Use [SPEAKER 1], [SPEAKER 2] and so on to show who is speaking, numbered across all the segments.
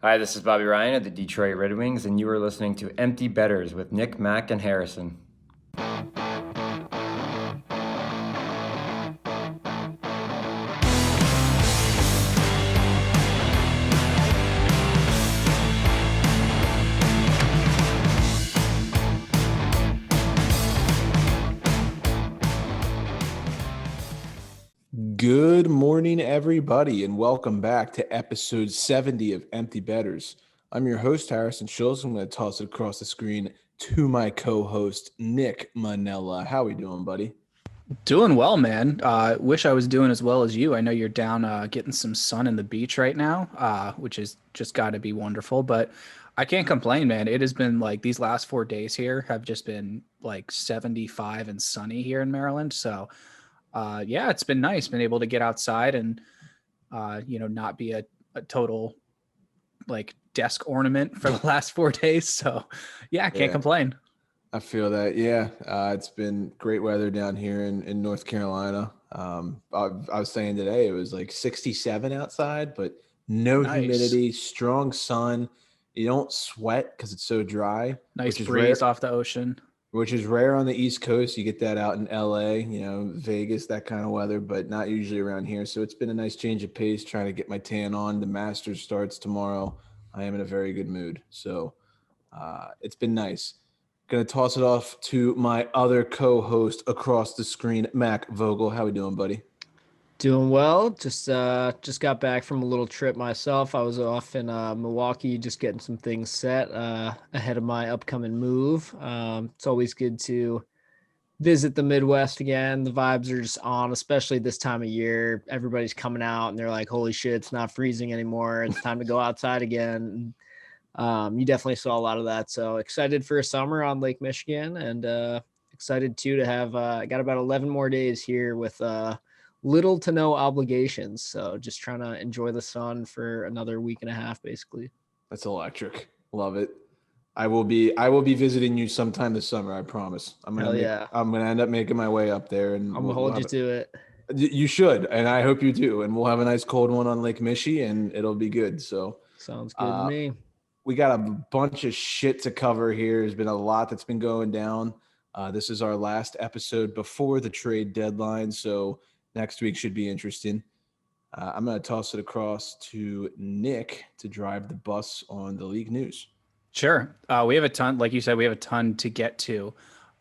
[SPEAKER 1] Hi, this is Bobby Ryan of the Detroit Red Wings, and you are listening to Empty Betters with Nick, Mac, and Harrison.
[SPEAKER 2] Good morning, everybody, and welcome back to episode 70 of Empty Betters. I'm your host, Harrison Schultz. I'm going to toss it across the screen to my co-host, Nick Manella. How we doing, buddy?
[SPEAKER 3] Doing well, man. Wish I was doing as well as you. I know you're down getting some sun in the beach right now, which is just got to be wonderful. But I can't complain, man. It has been like these last 4 days here have just been like 75 and sunny here in Maryland. So, yeah, it's been nice. Been able to get outside and, not be a total like desk ornament for the last 4 days. So, yeah, I can't complain.
[SPEAKER 2] I feel that. Yeah, it's been great weather down here in North Carolina. I was saying today it was like 67 outside, but no humidity, strong sun. You don't sweat because it's so dry.
[SPEAKER 3] Nice breeze off the ocean.
[SPEAKER 2] Which is rare on the East Coast. You get that out in LA, Vegas, that kind of weather, but not usually around here. So it's been a nice change of pace trying to get my tan on. The Masters starts tomorrow. I am in a very good mood. So it's been nice. Going to toss it off to my other co-host across the screen, Mac Vogel. How we doing, buddy?
[SPEAKER 4] Doing well. Just got back from a little trip myself. I was off in Milwaukee, just getting some things set ahead of my upcoming move. It's always good to visit the Midwest again. The vibes are just on, especially this time of year. Everybody's coming out and they're like, "Holy shit, it's not freezing anymore. It's time to go outside again." You definitely saw a lot of that. So excited for a summer on Lake Michigan, and excited too to have. I got about 11 more days here with little to no obligations. So just trying to enjoy the sun for another week and a half, basically.
[SPEAKER 2] That's electric. Love it. I will be visiting you sometime this summer. I promise. I'm gonna end up making my way up there, and
[SPEAKER 4] I'm gonna hold you to it.
[SPEAKER 2] You should, and I hope you do. And we'll have a nice cold one on Lake Michi, and it'll be good. So
[SPEAKER 4] sounds good to me.
[SPEAKER 2] We got a bunch of shit to cover here. There's been a lot that's been going down. This is our last episode before the trade deadline, so next week should be interesting. I'm going to toss it across to Nick to drive the bus on the league news.
[SPEAKER 3] Sure. We have a ton, like you said, we have a ton to get to.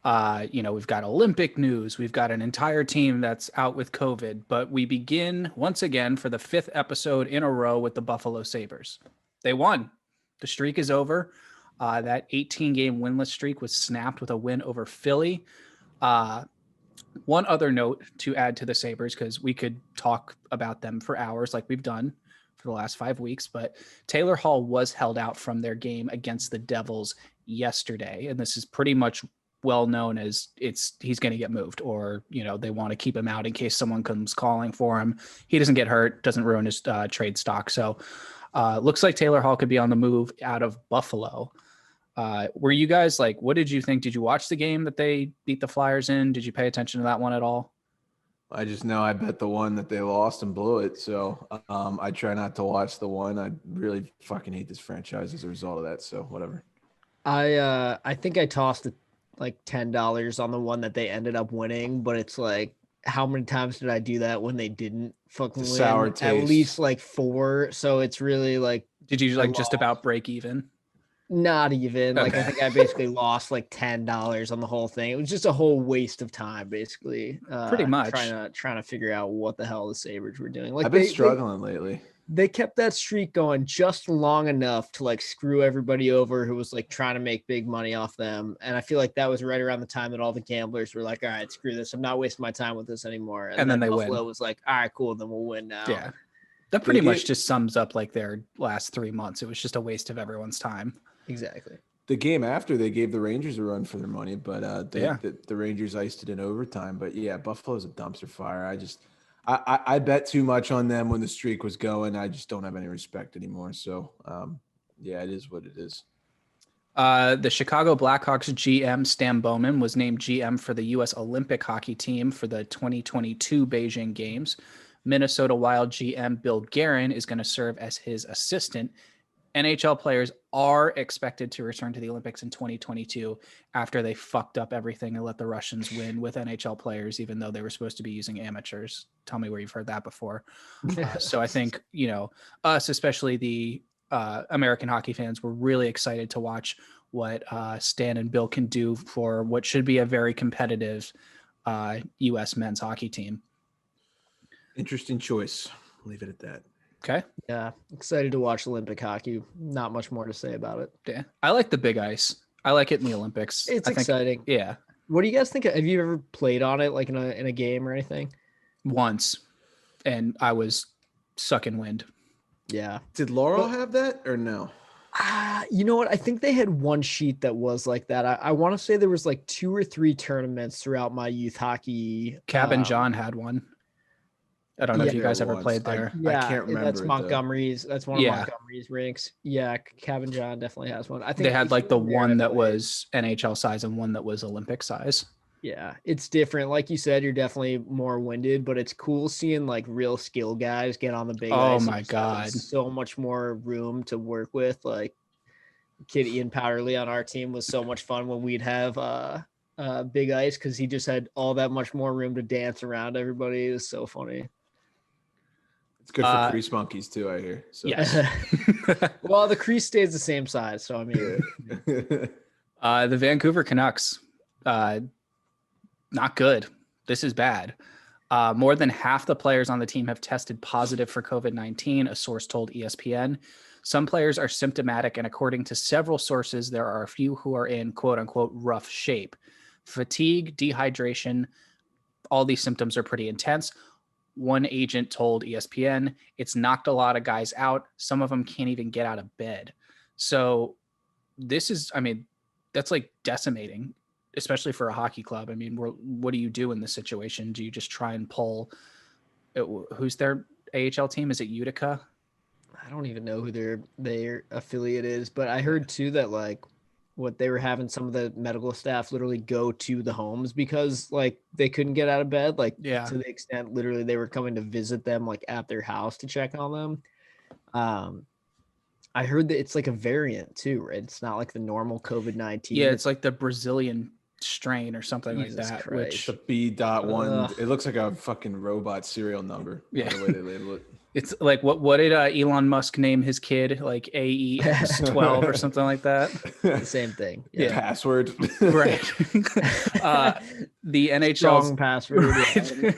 [SPEAKER 3] We've got Olympic news. We've got an entire team that's out with COVID, but we begin once again for the 5th episode in a row with the Buffalo Sabres. They won. The streak is over. That 18-game winless streak was snapped with a win over Philly. One other note to add to the Sabres, because we could talk about them for hours like we've done for the last 5 weeks, but Taylor Hall was held out from their game against the Devils yesterday, and this is pretty much well known as he's going to get moved, or they want to keep him out in case someone comes calling for him. He doesn't get hurt, doesn't ruin his trade stock. So looks like Taylor Hall could be on the move out of Buffalo. Were you guys like, what did you think? Did you watch the game that they beat the Flyers in? Did you pay attention to that one at all?
[SPEAKER 2] I just know I bet the one that they lost and blew it. So I try not to watch the one. I really fucking hate this franchise as a result of that. So whatever.
[SPEAKER 4] I think I tossed like $10 on the one that they ended up winning, but it's like, how many times did I do that when they didn't fucking win?
[SPEAKER 2] Sour taste.
[SPEAKER 4] At least like 4. So it's really like,
[SPEAKER 3] did you like just about break even?
[SPEAKER 4] Not even. Like, I think I basically lost like $10 on the whole thing. It was just a whole waste of time, basically.
[SPEAKER 3] Pretty much
[SPEAKER 4] trying to figure out what the hell the Sabres were doing. Like,
[SPEAKER 2] I've been struggling lately.
[SPEAKER 4] They kept that streak going just long enough to like screw everybody over who was like trying to make big money off them. And I feel like that was right around the time that all the gamblers were like, all right, screw this. I'm not wasting my time with this anymore.
[SPEAKER 3] And then they
[SPEAKER 4] Buffalo was like, all right, cool. Then we'll win now.
[SPEAKER 3] Yeah. That pretty much just sums up like their last 3 months. It was just a waste of everyone's time.
[SPEAKER 4] Exactly.
[SPEAKER 2] The game after, they gave the Rangers a run for their money, but the Rangers iced it in overtime. But yeah, Buffalo's a dumpster fire. I bet too much on them when the streak was going. I just don't have any respect anymore. So it is what it is.
[SPEAKER 3] The Chicago Blackhawks GM Stan Bowman was named GM for the U.S. Olympic hockey team for the 2022 Beijing Games. Minnesota Wild GM Bill Guerin is going to serve as his assistant. NHL players are expected to return to the Olympics in 2022 after they fucked up everything and let the Russians win with NHL players, even though they were supposed to be using amateurs. Tell me where you've heard that before. So I think, us, especially the American hockey fans, were really excited to watch what Stan and Bill can do for what should be a very competitive U.S. men's hockey team.
[SPEAKER 2] Interesting choice. Leave it at that.
[SPEAKER 3] Okay.
[SPEAKER 4] Yeah, excited to watch Olympic hockey. Not much more to say about it.
[SPEAKER 3] Yeah. I like the big ice. I like it in the Olympics.
[SPEAKER 4] It's
[SPEAKER 3] I think,
[SPEAKER 4] exciting.
[SPEAKER 3] yeah.
[SPEAKER 4] What do you guys think? Have you ever played on it, like in a game or anything?
[SPEAKER 3] Once. And I was sucking wind.
[SPEAKER 4] Yeah.
[SPEAKER 2] Did Laurel have that or no?
[SPEAKER 4] You know what? I think they had one sheet that was like that. I want to say there was like 2 or 3 tournaments throughout my youth hockey.
[SPEAKER 3] Cabin John had one. I don't know if you guys ever played there.
[SPEAKER 2] I can't remember.
[SPEAKER 4] That's Montgomery's. That's one of
[SPEAKER 3] Yeah.
[SPEAKER 4] Montgomery's rinks. Yeah, Cabin John definitely has one. I think
[SPEAKER 3] They had like the one that
[SPEAKER 4] played.
[SPEAKER 3] was NHL size and one that was Olympic size.
[SPEAKER 4] Yeah, it's different. Like you said, you're definitely more winded, but it's cool seeing like real skill guys get on the big
[SPEAKER 3] Oh
[SPEAKER 4] ice.
[SPEAKER 3] my
[SPEAKER 4] There's
[SPEAKER 3] God.
[SPEAKER 4] so much more room to work with. Like kid Ian Powderly on our team was so much fun when we'd have big ice because he just had all that much more room to dance around everybody. It was so funny.
[SPEAKER 2] It's good for crease monkeys too, I hear. So.
[SPEAKER 3] Yes.
[SPEAKER 4] Well, the crease stays the same size, so I mean,
[SPEAKER 3] The Vancouver Canucks, not good. This is bad. More than half the players on the team have tested positive for COVID-19, a source told ESPN. Some players are symptomatic, and according to several sources, there are a few who are in quote unquote rough shape. Fatigue, dehydration, all these symptoms are pretty intense. One agent told ESPN it's knocked a lot of guys out. Some of them can't even get out of bed. So this is, I mean, that's like decimating, especially for a hockey club. I mean, what do you do in this situation? Do you just try and pull? Who's their AHL team? Is it Utica?
[SPEAKER 4] I don't even know who their affiliate is, but I heard too that like what they were having some of the medical staff literally go to the homes because like they couldn't get out of bed, like
[SPEAKER 3] Yeah.
[SPEAKER 4] to the extent literally they were coming to visit them like at their house to check on them. I heard that it's like a variant too, right? It's not like the normal COVID-19.
[SPEAKER 3] Yeah, it's like the Brazilian strain or something
[SPEAKER 4] Jesus
[SPEAKER 3] like that.
[SPEAKER 4] Christ.
[SPEAKER 3] Which
[SPEAKER 2] The B.1.
[SPEAKER 4] Ugh.
[SPEAKER 2] It looks like a fucking robot serial number.
[SPEAKER 3] Yeah.
[SPEAKER 2] The way they label it.
[SPEAKER 3] it's like what did Elon Musk name his kid? Like AEX12 or something like that.
[SPEAKER 4] the same thing.
[SPEAKER 3] Yeah.
[SPEAKER 2] Password.
[SPEAKER 3] Right. The NHL
[SPEAKER 4] Strong password.
[SPEAKER 3] Right.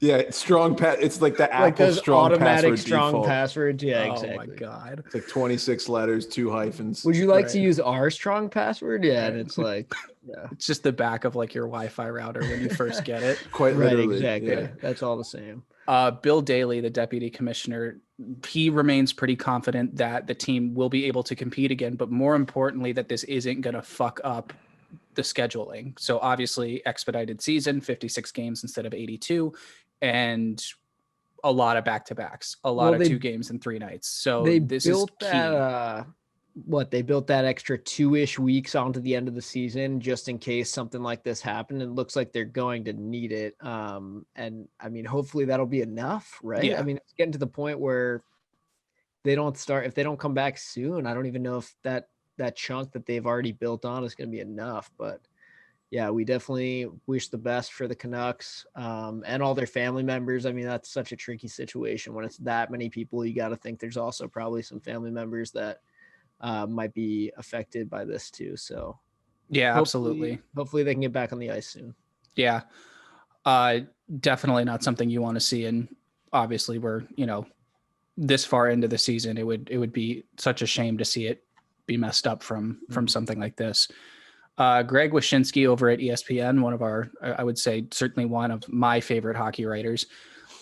[SPEAKER 2] Yeah, it's strong. It's like the
[SPEAKER 4] Like
[SPEAKER 2] Apple
[SPEAKER 4] those
[SPEAKER 2] strong
[SPEAKER 4] automatic
[SPEAKER 2] password
[SPEAKER 4] strong
[SPEAKER 2] default.
[SPEAKER 4] passwords. Yeah,
[SPEAKER 3] Oh
[SPEAKER 4] exactly.
[SPEAKER 3] my God.
[SPEAKER 2] It's like 26 letters, 2 hyphens.
[SPEAKER 4] Would you like to
[SPEAKER 3] Right.
[SPEAKER 4] use our strong password? Yeah, and it's like, yeah.
[SPEAKER 3] It's just the back of like your Wi-Fi router when you first get it.
[SPEAKER 2] Quite
[SPEAKER 4] Right,
[SPEAKER 2] literally.
[SPEAKER 4] exactly.
[SPEAKER 2] Yeah.
[SPEAKER 4] That's all the same.
[SPEAKER 3] Bill Daly, the deputy commissioner, he remains pretty confident that the team will be able to compete again, but more importantly, that this isn't going to fuck up the scheduling. So obviously expedited season, 56 games instead of 82, and a lot of back-to-backs, a lot
[SPEAKER 4] Well,
[SPEAKER 3] of
[SPEAKER 4] they-
[SPEAKER 3] 2 games in 3 nights. So
[SPEAKER 4] They
[SPEAKER 3] this
[SPEAKER 4] built
[SPEAKER 3] is key.
[SPEAKER 4] that they built that extra 2-ish weeks onto the end of the season just in case something like this happened. It looks like they're going to need it. And I mean, hopefully that'll be enough, right?
[SPEAKER 3] Yeah.
[SPEAKER 4] I mean, it's getting to the point where if they don't come back soon, I don't even know if that chunk that they've already built on is going to be enough. But yeah, we definitely wish the best for the Canucks and all their family members. I mean, that's such a tricky situation when it's that many people. You got to think there's also probably some family members that might be affected by this too. So
[SPEAKER 3] Yeah, absolutely.
[SPEAKER 4] Hopefully they can get back on the ice soon.
[SPEAKER 3] Yeah. Definitely not something you want to see. And obviously we're, this far into the season, it would be such a shame to see it be messed up from something like this. Greg Wyshynski over at ESPN, one of our, I would say certainly one of my favorite hockey writers,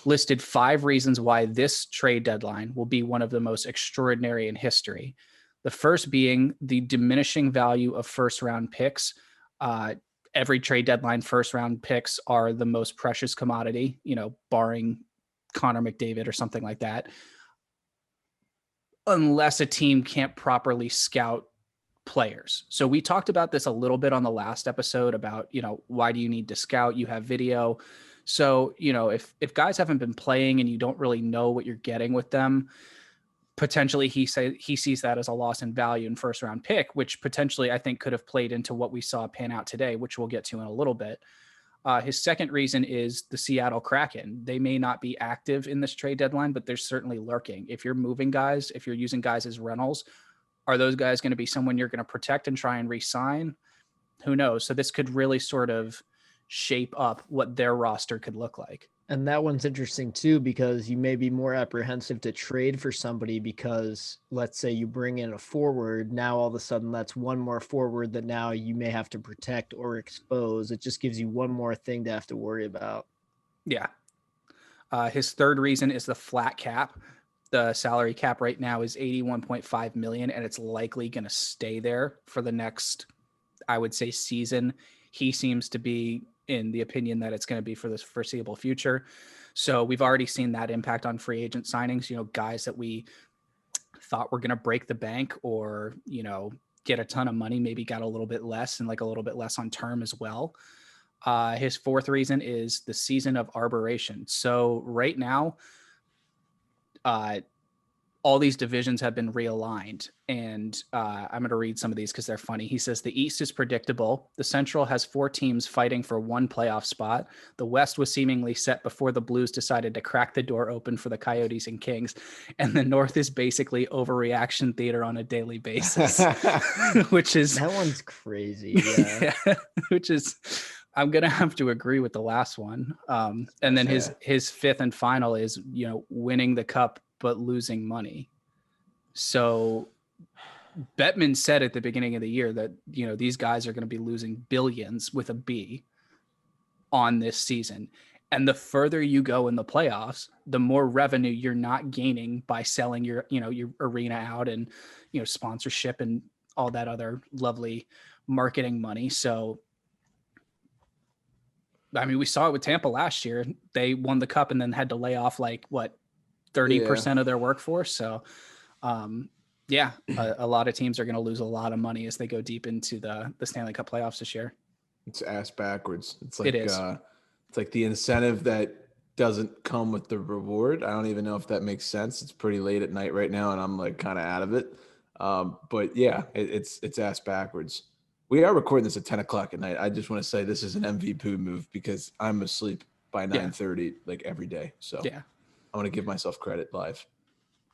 [SPEAKER 3] listed 5 reasons why this trade deadline will be one of the most extraordinary in history. The first being the diminishing value of first round picks. Every trade deadline, first round picks are the most precious commodity, barring Connor McDavid or something like that. Unless a team can't properly scout players. So we talked about this a little bit on the last episode about, why do you need to scout? You have video. So, if guys haven't been playing and you don't really know what you're getting with them, potentially he sees that as a loss in value in first round pick, which potentially I think could have played into what we saw pan out today, which we'll get to in a little bit. His second reason is the Seattle Kraken. They may not be active in this trade deadline, but they're certainly lurking. If you're moving guys, if you're using guys as rentals, are those guys going to be someone you're going to protect and try and re-sign? Who knows? So this could really sort of shape up what their roster could look like.
[SPEAKER 4] And that one's interesting too, because you may be more apprehensive to trade for somebody because let's say you bring in a forward. Now, all of a sudden, that's one more forward that now you may have to protect or expose. It just gives you one more thing to have to worry about.
[SPEAKER 3] Yeah. His third reason is the flat cap. The salary cap right now is $81.5 million, and it's likely going to stay there for the next, I would say, season. He seems to be in the opinion that it's going to be for this foreseeable future. So we've already seen that impact on free agent signings, guys that we thought were going to break the bank or, get a ton of money, maybe got a little bit less and like a little bit less on term as well. His fourth reason is the season of arbitration. So right now, all these divisions have been realigned. And I'm going to read some of these because they're funny. He says the East is predictable. The Central has 4 teams fighting for one playoff spot. The West was seemingly set before the Blues decided to crack the door open for the Coyotes and Kings. And the North is basically overreaction theater on a daily basis, which is...
[SPEAKER 4] That one's crazy. Yeah.
[SPEAKER 3] Yeah, which is... I'm going to have to agree with the last one. And then his fifth and final is, winning the cup, but losing money. So Bettman said at the beginning of the year that, these guys are going to be losing billions with a B on this season. And the further you go in the playoffs, the more revenue you're not gaining by selling your arena out and, sponsorship and all that other lovely marketing money. So, I mean, we saw it with Tampa last year. They won the cup and then had to lay off 30% of their workforce. So, a lot of teams are going to lose a lot of money as they go deep into the Stanley Cup playoffs this year.
[SPEAKER 2] It's ass backwards. It's like,
[SPEAKER 3] it is.
[SPEAKER 2] It's like the incentive that doesn't come with the reward. I don't even know if that makes sense. It's pretty late at night right now and I'm kind of out of it. But yeah, it's ass backwards. We are recording this at 10 o'clock at night. I just want to say this is an MVP move because I'm asleep by 9:30 every day. So yeah, I want to give myself credit live.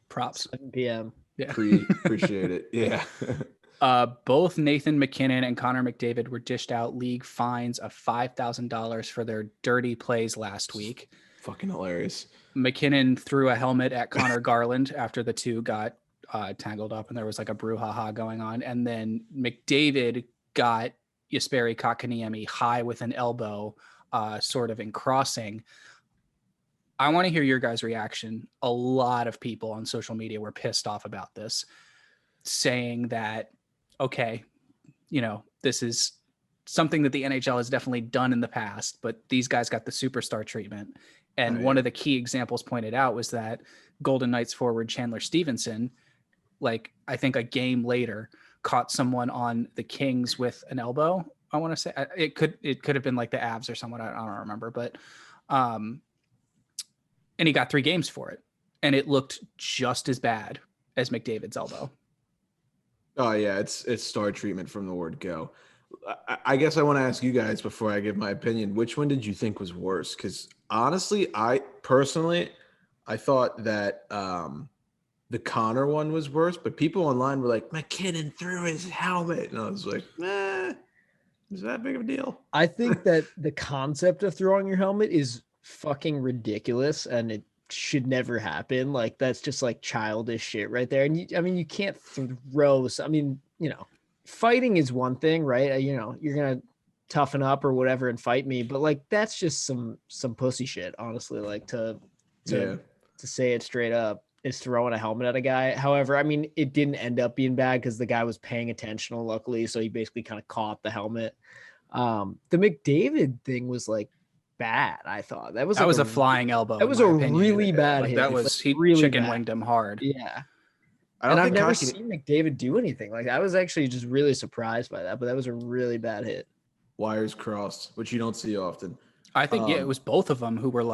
[SPEAKER 3] Props.
[SPEAKER 4] 7 p.m.
[SPEAKER 3] Yeah.
[SPEAKER 2] Appreciate it. Yeah.
[SPEAKER 3] Both Nathan McKinnon and Connor McDavid were dished out league fines of $5,000 for their dirty plays last week.
[SPEAKER 2] Fucking hilarious.
[SPEAKER 3] McKinnon threw a helmet at Connor Garland after the two got tangled up and there was a brouhaha going on. And then McDavid got Jesperi Kotkaniemi high with an elbow, sort of in crossing. I want to hear your guys' reaction. A lot of people on social media were pissed off about this, saying that, okay, this is something that the NHL has definitely done in the past, but these guys got the superstar treatment. And one of the key examples pointed out was that Golden Knights forward Chandler Stevenson, I think a game later, caught someone on the Kings with an elbow. I want to say it could have been the Avs or someone. I don't remember, but and he got 3 games for it, and it looked just as bad as McDavid's elbow.
[SPEAKER 2] Oh yeah, it's star treatment from the word go. I guess I want to ask you guys before I give my opinion, which one did you think was worse? Because honestly, I thought that the Connor one was worse, but people online were like, McKinnon threw his helmet. And I was like, is that big of a deal?
[SPEAKER 4] I think that the concept of throwing your helmet is fucking ridiculous and it should never happen. That's just childish shit right there. And you can't throw. Fighting is one thing, right? You're going to toughen up or whatever and fight me. But that's just some pussy shit, honestly, to say it straight up. Is throwing a helmet at a guy. However, it didn't end up being bad because the guy was paying attention, luckily. So he basically kind of caught the helmet. The McDavid thing was bad. I thought that was
[SPEAKER 3] a flying elbow.
[SPEAKER 4] That was a really bad hit.
[SPEAKER 3] That was he
[SPEAKER 4] really
[SPEAKER 3] chicken winged him hard.
[SPEAKER 4] Yeah. I've never seen McDavid do anything. I was actually just really surprised by that, but that was a really bad hit.
[SPEAKER 2] Wires crossed, which you don't see often.
[SPEAKER 3] I think it was both of them who were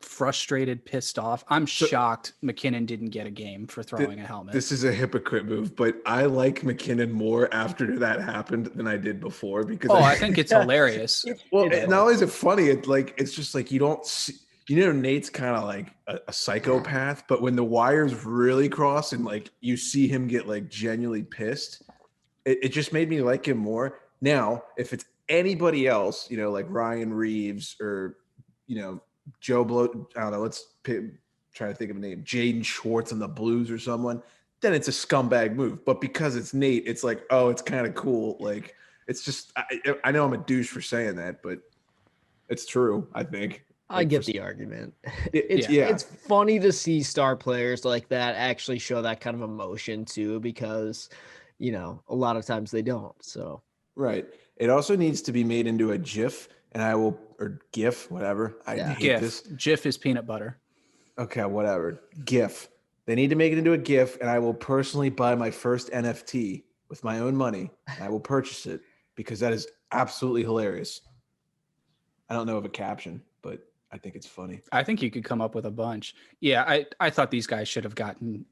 [SPEAKER 3] frustrated, pissed off. I'm shocked McKinnon didn't get a game for throwing a helmet.
[SPEAKER 2] This is a hypocrite move, but I like McKinnon more after that happened than I did before because
[SPEAKER 3] I think it's hilarious.
[SPEAKER 2] Not only is it funny, it's just like you don't see, Nate's kind of like a psychopath, but when the wires really cross and like you see him get like genuinely pissed, it just made me like him more. Now, if it's anybody else, like Ryan Reeves or, Joe Blow, I don't know, try to think of a name, Jaden Schwartz on the Blues or someone, then it's a scumbag move. But because it's Nate, it's like, oh, it's kind of cool. Like, it's just, I know I'm a douche for saying that, but it's true, I think.
[SPEAKER 4] I get the argument. It's funny to see star players like that actually show that kind of emotion too, because, a lot of times they don't. So
[SPEAKER 2] right. It also needs to be made into a GIF, or GIF, whatever. I hate
[SPEAKER 3] GIF.
[SPEAKER 2] this.
[SPEAKER 3] GIF is peanut butter.
[SPEAKER 2] Okay, whatever. GIF. They need to make it into a GIF, and I will personally buy my first NFT with my own money. And I will purchase it because that is absolutely hilarious. I don't know of a caption, but I think it's funny.
[SPEAKER 3] I think you could come up with a bunch. Yeah, I thought these guys should have gotten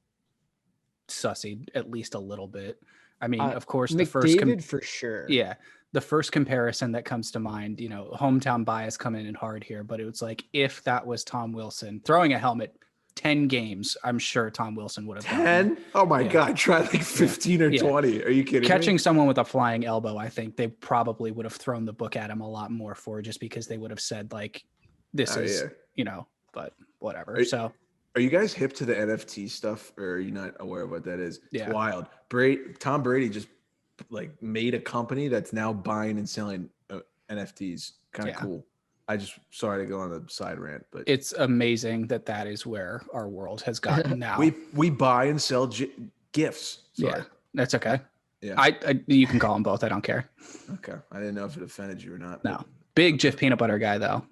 [SPEAKER 3] sussied at least a little bit. I mean, of course, the first
[SPEAKER 4] for sure.
[SPEAKER 3] Yeah, the first comparison that comes to mind, hometown bias coming in hard here, but it was like if that was Tom Wilson throwing a helmet 10 games, I'm sure Tom Wilson would have
[SPEAKER 2] 10. Oh my God, try like 15 or 20. Are you kidding?
[SPEAKER 3] Catching someone with a flying elbow, I think they probably would have thrown the book at him a lot more for, just because they would have said like, this is, but whatever.
[SPEAKER 2] Are you guys hip to the NFT stuff, or are you not aware of what that is? It's wild. Tom Brady just like made a company that's now buying and selling NFTs. Kind of cool. Sorry to go on the side rant, but
[SPEAKER 3] it's amazing that is where our world has gotten now.
[SPEAKER 2] We buy and sell gifts. Sorry.
[SPEAKER 3] Yeah, that's okay.
[SPEAKER 2] Yeah,
[SPEAKER 3] I you can call them both. I don't care.
[SPEAKER 2] Okay, I didn't know if it offended you or not.
[SPEAKER 3] No, big Jif peanut butter guy though.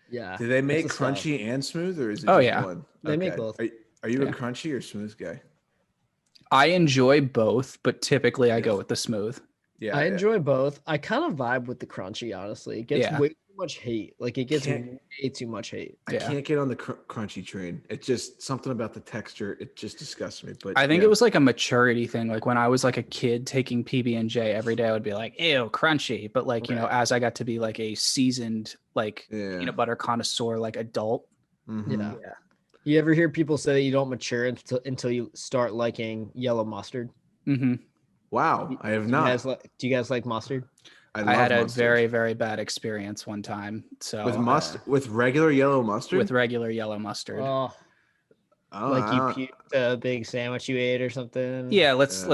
[SPEAKER 4] Yeah.
[SPEAKER 2] Do they make crunchy and smooth, or is it? One?
[SPEAKER 4] They make both.
[SPEAKER 2] Are you a crunchy or smooth guy?
[SPEAKER 3] I enjoy both, but typically I go with the smooth.
[SPEAKER 4] Yeah, I enjoy both. I kind of vibe with the crunchy, honestly. It gets way too much hate. Like, it gets way too much hate.
[SPEAKER 2] I can't get on the crunchy train. It's just something about the texture. It just disgusts me. But
[SPEAKER 3] I think it was like a maturity thing. Like when I was like a kid taking PB&J every day, I would be like, ew, crunchy. But like, as I got to be like a seasoned, like peanut butter connoisseur, like adult.
[SPEAKER 2] Mm-hmm.
[SPEAKER 4] Yeah. You ever hear people say that you don't mature until you start liking yellow mustard?
[SPEAKER 3] Mm-hmm.
[SPEAKER 2] Wow, I have not.
[SPEAKER 4] Do you guys like mustard?
[SPEAKER 3] I had a very, very bad experience one time. So
[SPEAKER 2] with regular yellow mustard?
[SPEAKER 3] With regular yellow mustard.
[SPEAKER 4] Oh, like you puked a big sandwich you ate or something?
[SPEAKER 3] Yeah, let's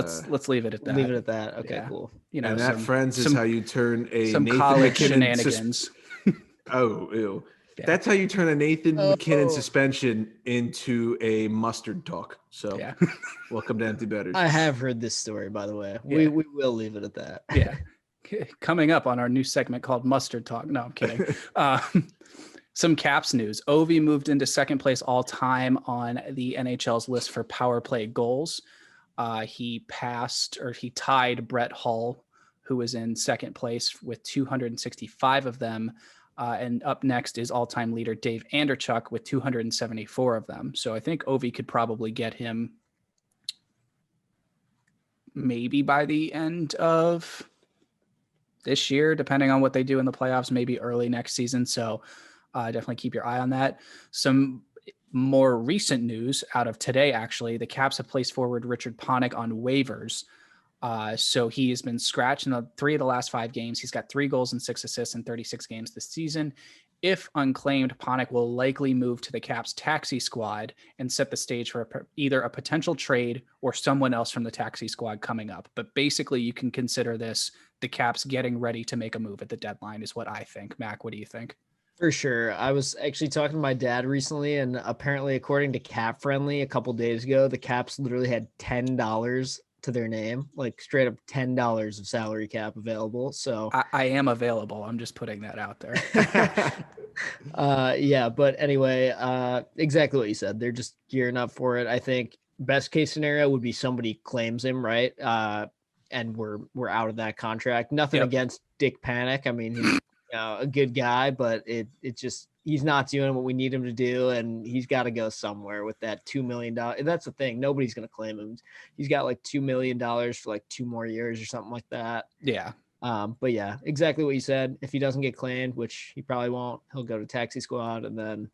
[SPEAKER 3] leave it at that.
[SPEAKER 4] Leave it at that. Okay, cool.
[SPEAKER 2] And that, friends, is how you turn a
[SPEAKER 3] some
[SPEAKER 2] Nathan
[SPEAKER 3] college
[SPEAKER 2] McKinnon
[SPEAKER 3] shenanigans.
[SPEAKER 2] Oh, ew.
[SPEAKER 3] Yeah.
[SPEAKER 2] That's how you turn a Nathan McKinnon suspension into a mustard talk. So welcome to Empty Betters.
[SPEAKER 4] I have heard this story, by the way. We will leave it at that.
[SPEAKER 3] Yeah. Coming up on our new segment called Mustard Talk. No, I'm kidding. Some Caps news. Ovi moved into second place all time on the NHL's list for power play goals. He tied Brett Hull, who was in second place with 265 of them. And up next is all-time leader Dave Anderchuk with 274 of them. So I think Ovi could probably get him maybe by the end of this year, depending on what they do in the playoffs, maybe early next season. So definitely keep your eye on that. Some more recent news out of today, actually, the Caps have placed forward Richard Panik on waivers. So he has been scratched in 3 of the last 5 games. He's got 3 goals and 6 assists in 36 games this season. If unclaimed, Panik will likely move to the Caps taxi squad and set the stage for either a potential trade or someone else from the taxi squad coming up. But basically, you can consider this the Caps getting ready to make a move at the deadline is what I think. Mac, what do you think?
[SPEAKER 4] For sure. I was actually talking to my dad recently, and apparently, according to Cap Friendly a couple days ago, the Caps literally had $10 to their name, like straight up $10 of salary cap available. So
[SPEAKER 3] I am available. I'm just putting that out there.
[SPEAKER 4] But anyway, exactly what you said. They're just gearing up for it. I think best case scenario would be somebody claims him, right? And we're out of that contract. Nothing against Dick Panik. I mean, he's a good guy, but it just he's not doing what we need him to do, and he's got to go somewhere with that $2 million. That's the thing. Nobody's going to claim him. He's got like $2 million for like 2 more years or something like that.
[SPEAKER 3] Yeah.
[SPEAKER 4] But yeah, exactly what you said. If he doesn't get claimed, which he probably won't, he'll go to taxi squad and then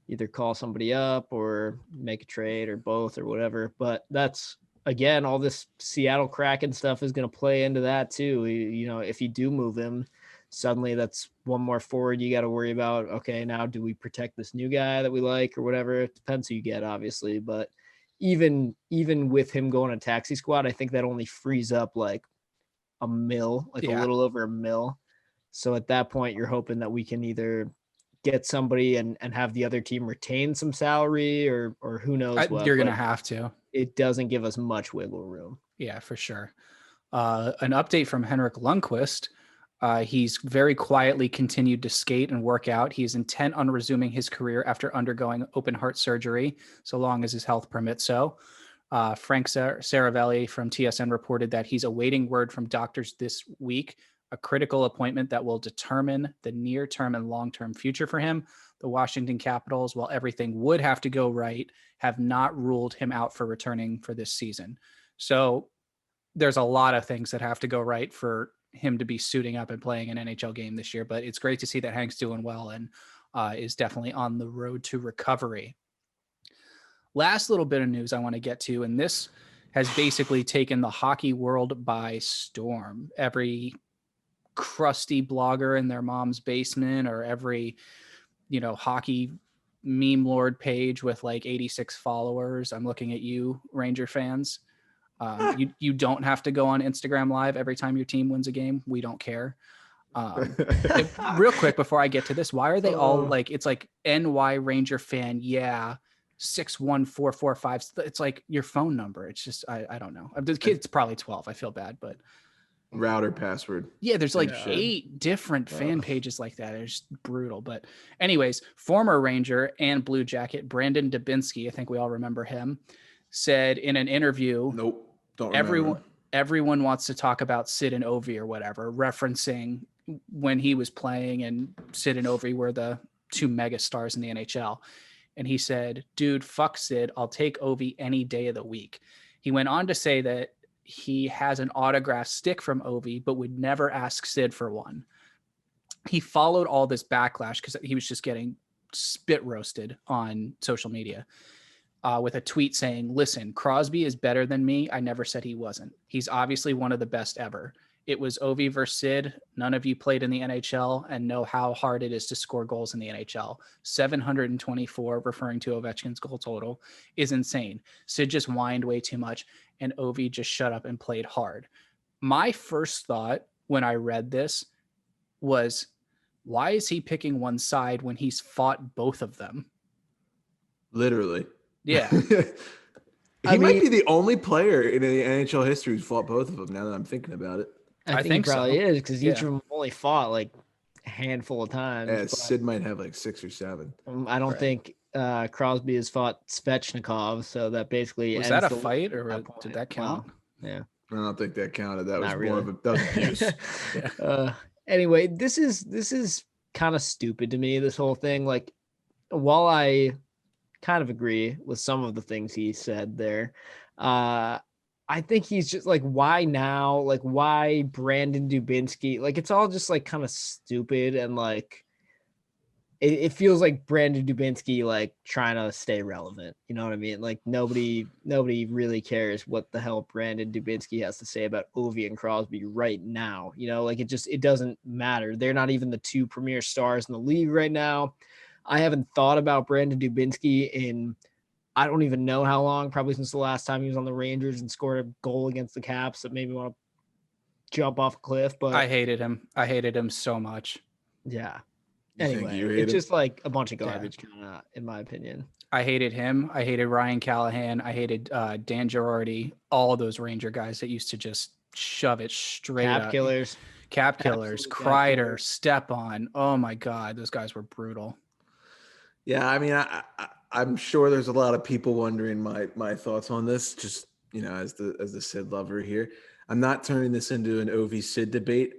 [SPEAKER 4] either call somebody up or make a trade or both or whatever. But that's, again, all this Seattle Kraken stuff is going to play into that too. You know, if you do move him, suddenly that's one more forward you got to worry about. Okay, now do we protect this new guy that we like or whatever? It depends who you get, obviously. But even with him going to taxi squad, I think that only frees up like a mil, like a little over $1 million. So at that point, you're hoping that we can either get somebody and have the other team retain some salary or who knows what.
[SPEAKER 3] You're going to have to.
[SPEAKER 4] It doesn't give us much wiggle room.
[SPEAKER 3] Yeah, for sure. An update from Henrik Lundqvist. He's very quietly continued to skate and work out. He is intent on resuming his career after undergoing open heart surgery, so long as his health permits so. Frank Saravelli from TSN reported that he's awaiting word from doctors this week, a critical appointment that will determine the near-term and long-term future for him. The Washington Capitals, while everything would have to go right, have not ruled him out for returning for this season. So there's a lot of things that have to go right for him to be suiting up and playing an NHL game this year, but it's great to see that Hank's doing well and is definitely on the road to recovery. Last little bit of news I want to get to, and this has basically taken the hockey world by storm. Every crusty blogger in their mom's basement or every, hockey meme lord page with like 86 followers. I'm looking at you, Ranger fans. You don't have to go on Instagram Live every time your team wins a game. We don't care. Real quick before I get to this, why are they all like, it's like NY Ranger fan, 61445. It's like your phone number. It's just I don't know. The kid's probably 12. I feel bad, but
[SPEAKER 2] router password.
[SPEAKER 3] Yeah, there's like 8 different fan pages like that. It's brutal. But anyways, former Ranger and Blue Jacket Brandon Dubinsky, I think we all remember him, said in an interview,
[SPEAKER 2] nope, don't remember.
[SPEAKER 3] Everyone wants to talk about Sid and Ovi or whatever, referencing when he was playing and Sid and Ovi were the 2 mega stars in the NHL. And he said, dude, fuck Sid. I'll take Ovi any day of the week. He went on to say that he has an autograph stick from Ovi, but would never ask Sid for one. He followed all this backlash because he was just getting spit roasted on social media with a tweet saying, listen, Crosby is better than me. I never said he wasn't. He's obviously one of the best ever. It was Ovi versus Sid. None of you played in the NHL and know how hard it is to score goals in the NHL. 724, referring to Ovechkin's goal total, is insane. Sid just whined way too much, and Ovi just shut up and played hard. My first thought when I read this was, why is he picking one side when he's fought both of them?
[SPEAKER 2] Literally.
[SPEAKER 3] Yeah.
[SPEAKER 2] He might be the only player in the NHL history who's fought both of them, now that I'm thinking about it.
[SPEAKER 4] I think he probably is, because each of them only fought like a handful of times.
[SPEAKER 2] Yeah, Sid might have like 6 or 7.
[SPEAKER 4] I don't think Crosby has fought Svechnikov, so that basically
[SPEAKER 3] was that a fight or did that count?
[SPEAKER 4] Wow. Yeah,
[SPEAKER 2] I don't think that counted. That was
[SPEAKER 4] Not
[SPEAKER 2] more
[SPEAKER 4] really.
[SPEAKER 2] of a that was abuse.
[SPEAKER 4] Anyway, this is kind of stupid to me, this whole thing. Like, while I kind of agree with some of the things he said there, I think he's just like, why now? Like, why Brandon Dubinsky? Like, it's all just like kind of stupid, and like it feels like Brandon Dubinsky like trying to stay relevant. You know what I mean? Like nobody really cares what the hell Brandon Dubinsky has to say about Ovi and Crosby right now. You know, like it doesn't matter. They're not even the 2 premier stars in the league right now. I haven't thought about Brandon Dubinsky in I don't even know how long, probably since the last time he was on the Rangers and scored a goal against the Caps that made me want to jump off a cliff. But
[SPEAKER 3] I hated him. I hated him so much.
[SPEAKER 4] Yeah.
[SPEAKER 2] You think
[SPEAKER 4] Anyway,
[SPEAKER 2] you hate
[SPEAKER 4] it's
[SPEAKER 2] him?
[SPEAKER 4] just like a bunch of garbage, kind of, in my opinion.
[SPEAKER 3] I hated him. I hated Ryan Callahan. I hated Dan Girardi. All of those Ranger guys that used to just shove it straight
[SPEAKER 4] Cap
[SPEAKER 3] up.
[SPEAKER 4] killers.
[SPEAKER 3] Cap killers,
[SPEAKER 4] Absolute cap
[SPEAKER 3] Kreider,
[SPEAKER 4] killers.
[SPEAKER 3] Step on. Oh my God, those guys were brutal.
[SPEAKER 2] Yeah, I mean, I'm sure there's a lot of people wondering my thoughts on this. Just as the Sid lover here, I'm not turning this into an Ovi Sid debate.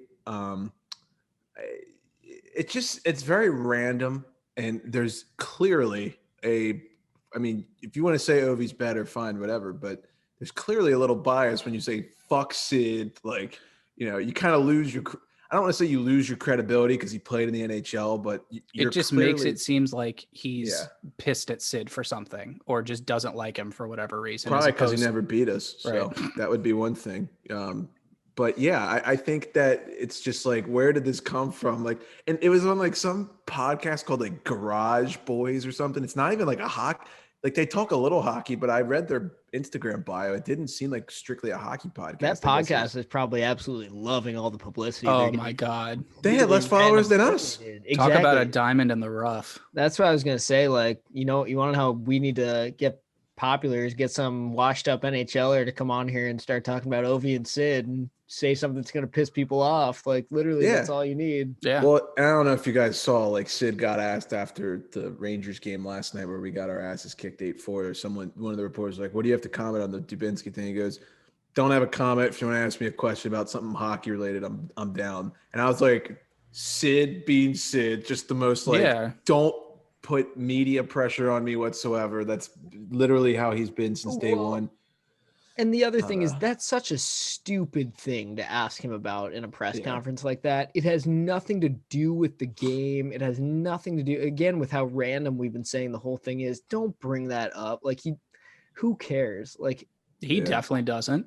[SPEAKER 2] It's very random And there's clearly I mean, if you want to say Ovi's better, fine, whatever. But there's clearly a little bias when you say fuck Sid. Like, you kind of lose your. I don't want to say you lose your credibility because he played in the NHL, but
[SPEAKER 3] it just makes it seems like he's pissed at Sid for something, or just doesn't like him for whatever reason.
[SPEAKER 2] Probably because he never beat us. So that would be one thing. But yeah, I think that it's just like, where did this come from? Like, and it was on like some podcast called like Garage Boys or something. It's not even like a hockey, like they talk a little hockey, but I read their Instagram bio. It didn't seem like strictly a hockey podcast.
[SPEAKER 4] That podcast is probably absolutely loving all the publicity.
[SPEAKER 3] Oh my God.
[SPEAKER 2] They had less followers than us.
[SPEAKER 3] Exactly. Talk about a diamond in the rough.
[SPEAKER 4] That's what I was going to say. Like, you want to know how we need to get popular is get some washed up NHLer to come on here and start talking about Ovi and Sid and say something that's going to piss people off. Like, literally, that's all you need.
[SPEAKER 3] Yeah.
[SPEAKER 2] Well, I don't know if you guys saw, like, Sid got asked after the Rangers game last night where we got our asses kicked 8-4, or one of the reporters was like, what do you have to comment on the Dubinsky thing? He goes, don't have a comment. If you want to ask me a question about something hockey related, I'm down. And I was like, Sid being Sid, just the most don't put media pressure on me whatsoever. That's literally how he's been since day one.
[SPEAKER 4] And the other thing is, that's such a stupid thing to ask him about in a press conference like that. It has nothing to do with the game. It has nothing to do, again, with how random we've been saying the whole thing is. Don't bring that up. Like, who cares? Like,
[SPEAKER 3] he definitely doesn't.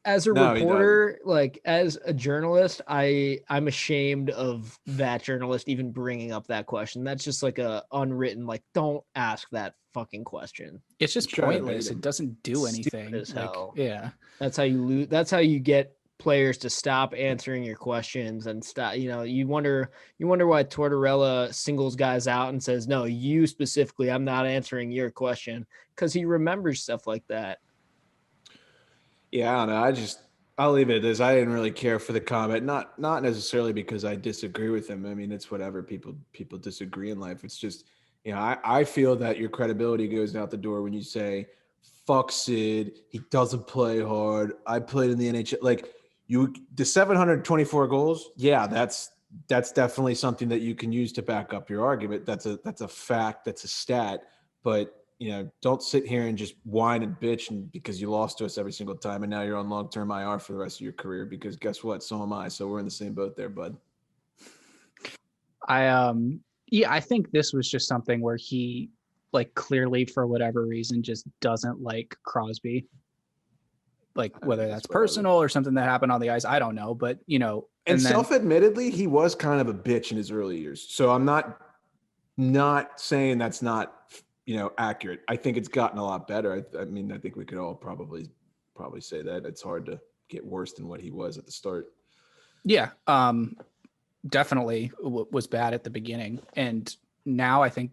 [SPEAKER 4] As a reporter, like as a journalist, I'm ashamed of that journalist even bringing up that question. That's just like a unwritten, like, don't ask that fucking question.
[SPEAKER 3] It's just pointless. It doesn't do anything.
[SPEAKER 4] As hell.
[SPEAKER 3] Yeah.
[SPEAKER 4] That's how you lose. That's how you get players to stop answering your questions and stop. You wonder why Tortorella singles guys out and says, no, you specifically, I'm not answering your question, because he remembers stuff like that.
[SPEAKER 2] Yeah, I don't know. I'll leave it as I didn't really care for the comment. Not necessarily because I disagree with him. I mean, it's whatever. People disagree in life. It's just, I feel that your credibility goes out the door when you say, fuck Sid, he doesn't play hard. I played in the NHL. Like, the 724 goals, that's definitely something that you can use to back up your argument. That's a fact, that's a stat. But don't sit here and just whine and bitch because you lost to us every single time, and now you're on long-term IR for the rest of your career, because guess what? So am I. So we're in the same boat there, bud.
[SPEAKER 3] I think this was just something where he, like, clearly for whatever reason just doesn't like Crosby. Like, whether that's personal or something that happened on the ice, I don't know. But
[SPEAKER 2] and self-admittedly, he was kind of a bitch in his early years. So I'm not saying that's not accurate. I think it's gotten a lot better. I mean, I think we could all probably say that it's hard to get worse than what he was at the start.
[SPEAKER 3] Yeah, definitely was bad at the beginning, and now I think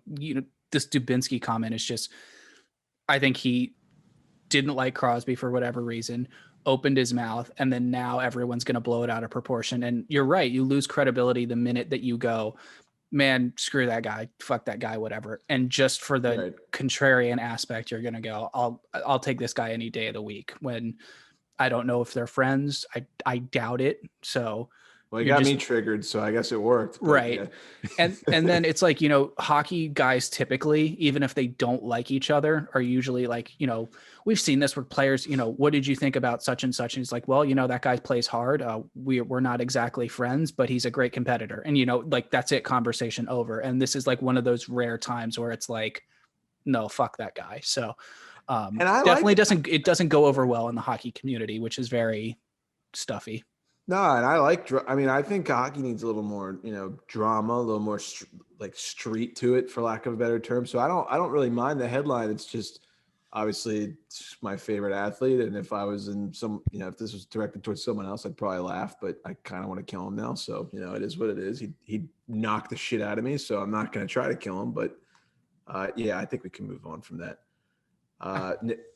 [SPEAKER 3] this Dubinsky comment is just, I think he didn't like Crosby for whatever reason, opened his mouth, and then now everyone's going to blow it out of proportion. And you're right, you lose credibility the minute that you go, man, screw that guy, fuck that guy, whatever. And just for the contrarian aspect, you're going to go, I'll take this guy any day of the week, when I don't know if they're friends. I doubt it. So,
[SPEAKER 2] well, it got me triggered, so I guess it worked.
[SPEAKER 3] Right. Yeah. and then it's like, hockey guys typically, even if they don't like each other, are usually like, we've seen this with players, what did you think about such and such? And it's like, well, that guy plays hard. We're not exactly friends, but he's a great competitor. And, like, that's it, conversation over. And this is like one of those rare times where it's like, no, fuck that guy. So and I definitely doesn't go over well in the hockey community, which is very stuffy.
[SPEAKER 2] No, and I think hockey needs a little more, drama, a little more like street to it, for lack of a better term. So I don't really mind the headline. It's just, obviously, it's my favorite athlete, and if I was in if this was directed towards someone else, I'd probably laugh. But I kind of want to kill him now, so it is what it is. He knocked the shit out of me, so I'm not going to try to kill him. But I think we can move on from that.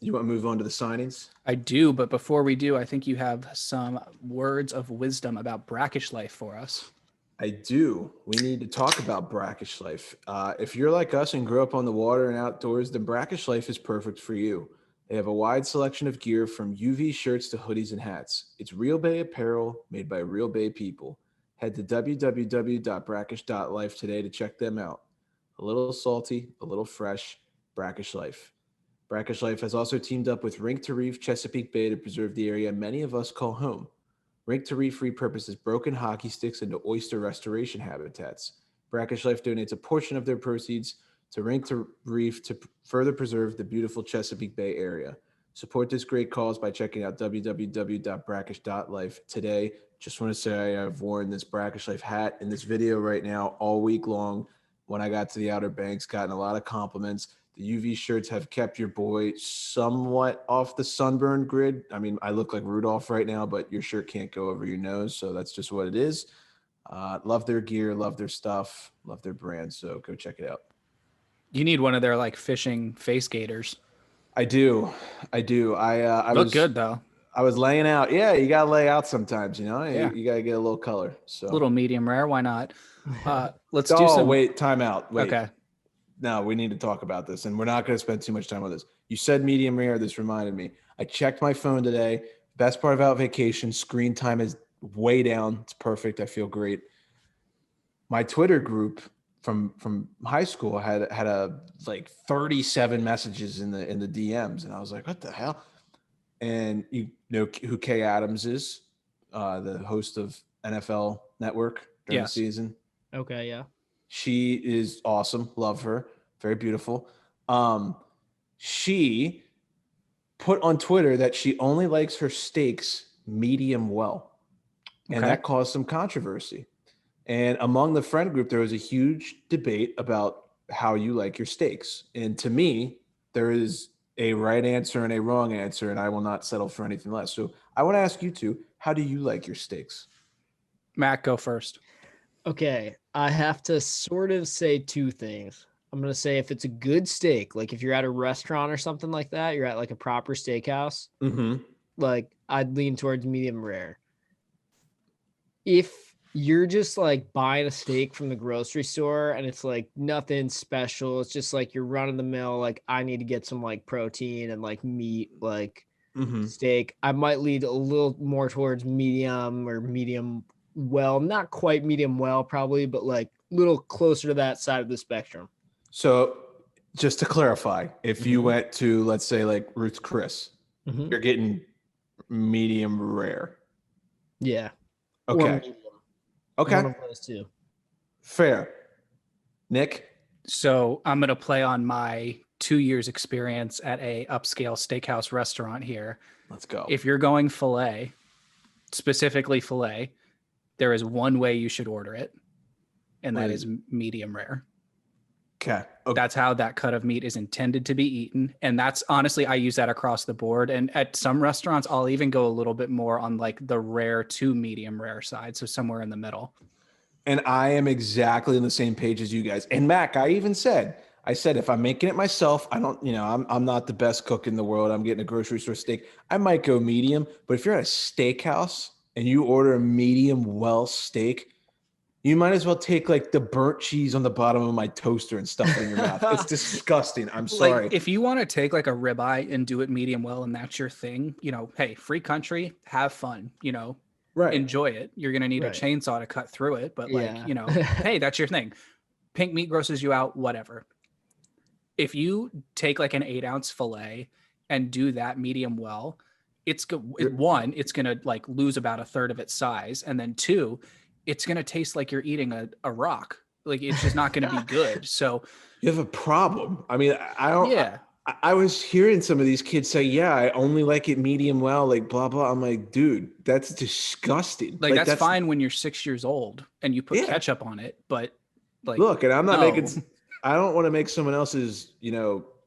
[SPEAKER 2] You want to move on to the signings? I
[SPEAKER 3] do, but before we do, I think you have some words of wisdom about brackish life for us.
[SPEAKER 2] I do. We need to talk about brackish life. If you're like us and grew up on the water and outdoors, then brackish life is perfect for you. They have a wide selection of gear, from UV shirts to hoodies and hats. It's Real Bay apparel made by Real Bay people. Head to www.brackish.life today to check them out. a little salty, a little fresh. Brackish Life. Brackish Life has also teamed up with Rink to Reef Chesapeake Bay to preserve the area many of us call home. Rink to Reef repurposes broken hockey sticks into oyster restoration habitats. Brackish Life donates a portion of their proceeds to Rink to Reef to further preserve the beautiful Chesapeake Bay area. Support this great cause by checking out www.brackish.life today. Just want to say I've worn this Brackish Life hat in this video right now all week long. When I got to the Outer Banks, gotten a lot of compliments. The UV shirts have kept your boy somewhat off the sunburn grid. I mean, I look like Rudolph right now, but your shirt can't go over your nose, so that's just what it is. Love their gear, love their stuff, love their brand, so go check it out.
[SPEAKER 3] You need one of their like fishing face gaiters.
[SPEAKER 2] I do. I
[SPEAKER 3] Look good though.
[SPEAKER 2] I was laying out. Yeah, you gotta lay out sometimes, you know.
[SPEAKER 3] Yeah.
[SPEAKER 2] You gotta get a little color. So
[SPEAKER 3] A little medium rare, why not? Let's do
[SPEAKER 2] oh,
[SPEAKER 3] some.
[SPEAKER 2] wait, time out. Wait.
[SPEAKER 3] Okay.
[SPEAKER 2] No, we need to talk about this, and we're not going to spend too much time on this. You said medium rare. This reminded me. I checked my phone today. Best part about vacation, screen time is way down. It's perfect. I feel great. My Twitter group from high school had a like 37 messages in the DMs, and I was like, what the hell? And you know who Kay Adams is, the host of NFL Network during the season.
[SPEAKER 4] Okay, yeah.
[SPEAKER 2] She is awesome. Love her. Very beautiful. She put on Twitter that she only likes her steaks medium well. And that caused some controversy. And among the friend group, there was a huge debate about how you like your steaks. And to me, there is a right answer and a wrong answer, and I will not settle for anything less. So I want to ask you two, how do you like your steaks?
[SPEAKER 3] Matt, go first.
[SPEAKER 4] Okay, I have to sort of say two things. I'm going to say if it's a good steak, like if you're at a restaurant or something like that, you're at like a proper steakhouse, like I'd lean towards medium rare. If you're just like buying a steak from the grocery store and it's like nothing special, it's just like you're running the mill, like I need to get some like protein and like meat, like steak, I might lead a little more towards medium or medium well, not quite medium well probably, but like a little closer to that side of the spectrum.
[SPEAKER 2] So just to clarify, if you went to, let's say, like Ruth's Chris, you're getting medium rare.
[SPEAKER 4] Yeah.
[SPEAKER 2] Okay. Okay.
[SPEAKER 4] One of those two.
[SPEAKER 2] Fair. Nick?
[SPEAKER 3] So I'm going to play on my 2 years experience at a upscale steakhouse restaurant here.
[SPEAKER 2] Let's go.
[SPEAKER 3] If you're going filet, specifically filet, there is one way you should order it, and that is medium rare.
[SPEAKER 2] Okay.
[SPEAKER 3] That's how that cut of meat is intended to be eaten. And that's honestly, I use that across the board. And at some restaurants, I'll even go a little bit more on like the rare to medium rare side. So somewhere in the middle.
[SPEAKER 2] And I am exactly on the same page as you guys. And Mac, I said, if I'm making it myself, I don't, I'm not the best cook in the world. I'm getting a grocery store steak. I might go medium, but if you're at a steakhouse and you order a medium well steak, you might as well take like the burnt cheese on the bottom of my toaster and stuff it in your mouth. It's disgusting. I'm sorry.
[SPEAKER 3] Like, if you want to take like a ribeye and do it medium well, and that's your thing, hey, free country, have fun,
[SPEAKER 2] right.
[SPEAKER 3] Enjoy it. You're going to need a chainsaw to cut through it, but hey, that's your thing. Pink meat grosses you out, whatever. If you take like an 8-ounce filet and do that medium well, it's going to like lose about a third of its size. And then 2, it's going to taste like you're eating a rock. Like it's just not going to be good. So
[SPEAKER 2] you have a problem. I mean, I don't, I was hearing some of these kids say, yeah, I only like it medium well, like blah, blah. I'm like, dude, that's disgusting.
[SPEAKER 3] Like that's fine when you're 6 years old and you put ketchup on it, but like,
[SPEAKER 2] look, and I'm not I don't want to make someone else's,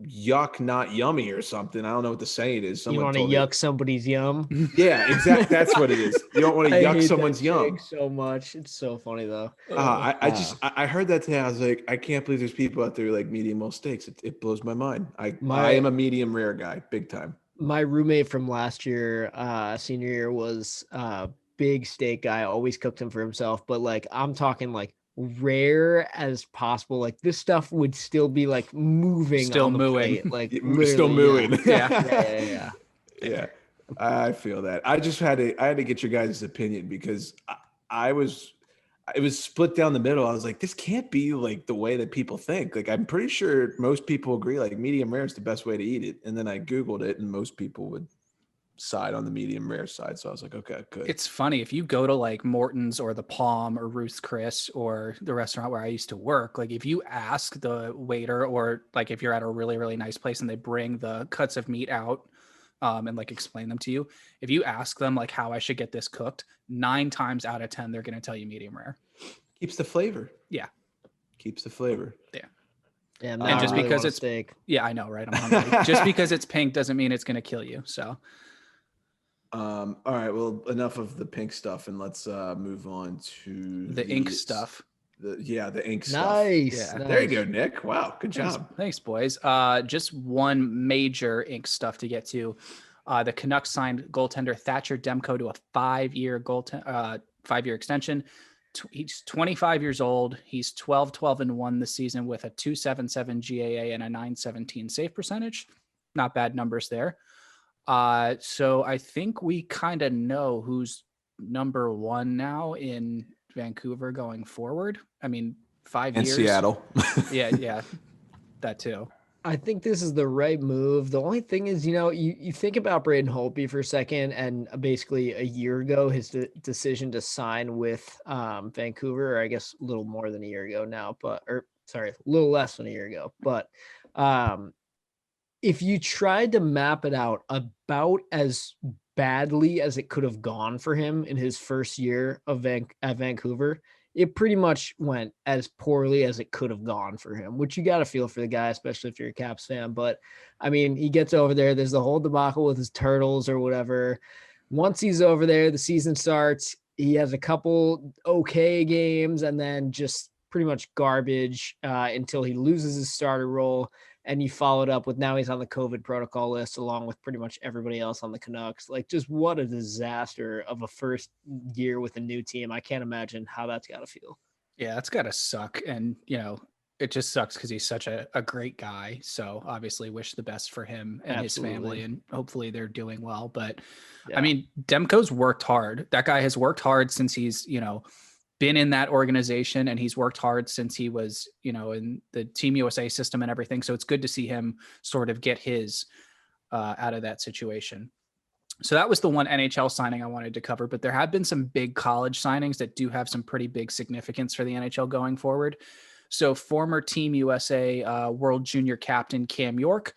[SPEAKER 2] yuck not yummy or something. I don't know what the saying is.
[SPEAKER 4] You want to yuck somebody's yum?
[SPEAKER 2] Yeah, exactly. That's what it is. You don't want to yuck someone's yum.
[SPEAKER 4] So much. It's so funny though.
[SPEAKER 2] I heard that today. I was like, I can't believe there's people out there who like medium well steaks. It blows my mind. I am a medium rare guy, big time. My
[SPEAKER 4] roommate from last year, senior year, was a big steak guy. Always cooked them for himself. But like, I'm talking like rare as possible. Like this stuff would still be like moving,
[SPEAKER 3] still mooing,
[SPEAKER 2] like still mooing.
[SPEAKER 3] Yeah.
[SPEAKER 2] Yeah. I feel that. I had to get your guys' opinion because I was it was split down the middle. I was like, this can't be like the way that people think. Like, I'm pretty sure most people agree like medium rare is the best way to eat it. And then I Googled it and most people would side on the medium rare side. So I was like, okay, good.
[SPEAKER 3] It's funny if you go to like Morton's or the Palm or Ruth's Chris or the restaurant where I used to work, like if you ask the waiter or like if you're at a really, really nice place and they bring the cuts of meat out and like explain them to you, if you ask them like how I should get this cooked, 9 times out of 10, they're going to tell you medium rare.
[SPEAKER 2] Keeps the flavor.
[SPEAKER 3] Yeah.
[SPEAKER 2] Keeps the flavor.
[SPEAKER 3] Yeah.
[SPEAKER 4] Yeah,
[SPEAKER 3] And just
[SPEAKER 4] really
[SPEAKER 3] because
[SPEAKER 4] want a
[SPEAKER 3] it's
[SPEAKER 4] steak.
[SPEAKER 3] Yeah, I know, right? I'm hungry. Just because it's pink doesn't mean it's going to kill you. So
[SPEAKER 2] All right, well, enough of the pink stuff, and let's move on to
[SPEAKER 3] the ink stuff.
[SPEAKER 2] The ink stuff.
[SPEAKER 4] Nice.
[SPEAKER 3] Yeah.
[SPEAKER 4] Nice.
[SPEAKER 2] There you go, Nick. Wow, good
[SPEAKER 3] Thanks,
[SPEAKER 2] job.
[SPEAKER 3] thanks, boys. Just one major ink stuff to get to. The Canucks signed goaltender Thatcher Demko to a 5-year extension. He's 25 years old. He's 12-12-1 this season with a .277 GAA and a .917 save percentage. Not bad numbers there. So I think we kind of know who's number one now in Vancouver going forward. I mean, 5
[SPEAKER 2] And
[SPEAKER 3] years.
[SPEAKER 2] Seattle.
[SPEAKER 3] Yeah, that too.
[SPEAKER 4] I think this is the right move. The only thing is, you think about Braden Holtby for a second, and basically a year ago, his decision to sign with Vancouver, or I guess a little more than a year ago now, a little less than a year ago. But if you tried to map it out about as badly as it could have gone for him in his first year at Vancouver, it pretty much went as poorly as it could have gone for him, which you got to feel for the guy, especially if you're a Caps fan. But I mean, he gets over there. There's the whole debacle with his Turtles or whatever. Once he's over there, the season starts. He has a couple okay games and then just pretty much garbage until he loses his starter role. And you followed up with now he's on the COVID protocol list along with pretty much everybody else on the Canucks. Like, just what a disaster of a first year with a new team. I can't imagine how that's got to feel.
[SPEAKER 3] Yeah, that's got to suck. And, it just sucks because he's such a great guy. So obviously wish the best for him and
[SPEAKER 4] Absolutely.
[SPEAKER 3] his family, and hopefully they're doing well. But
[SPEAKER 4] Yeah.
[SPEAKER 3] I mean, Demko's worked hard. That guy has worked hard since he's, been in that organization, and he's worked hard since he was, in the Team USA system and everything. So it's good to see him sort of get his out of that situation. So that was the one NHL signing I wanted to cover, but there have been some big college signings that do have some pretty big significance for the NHL going forward. So former Team USA World Junior captain Cam York,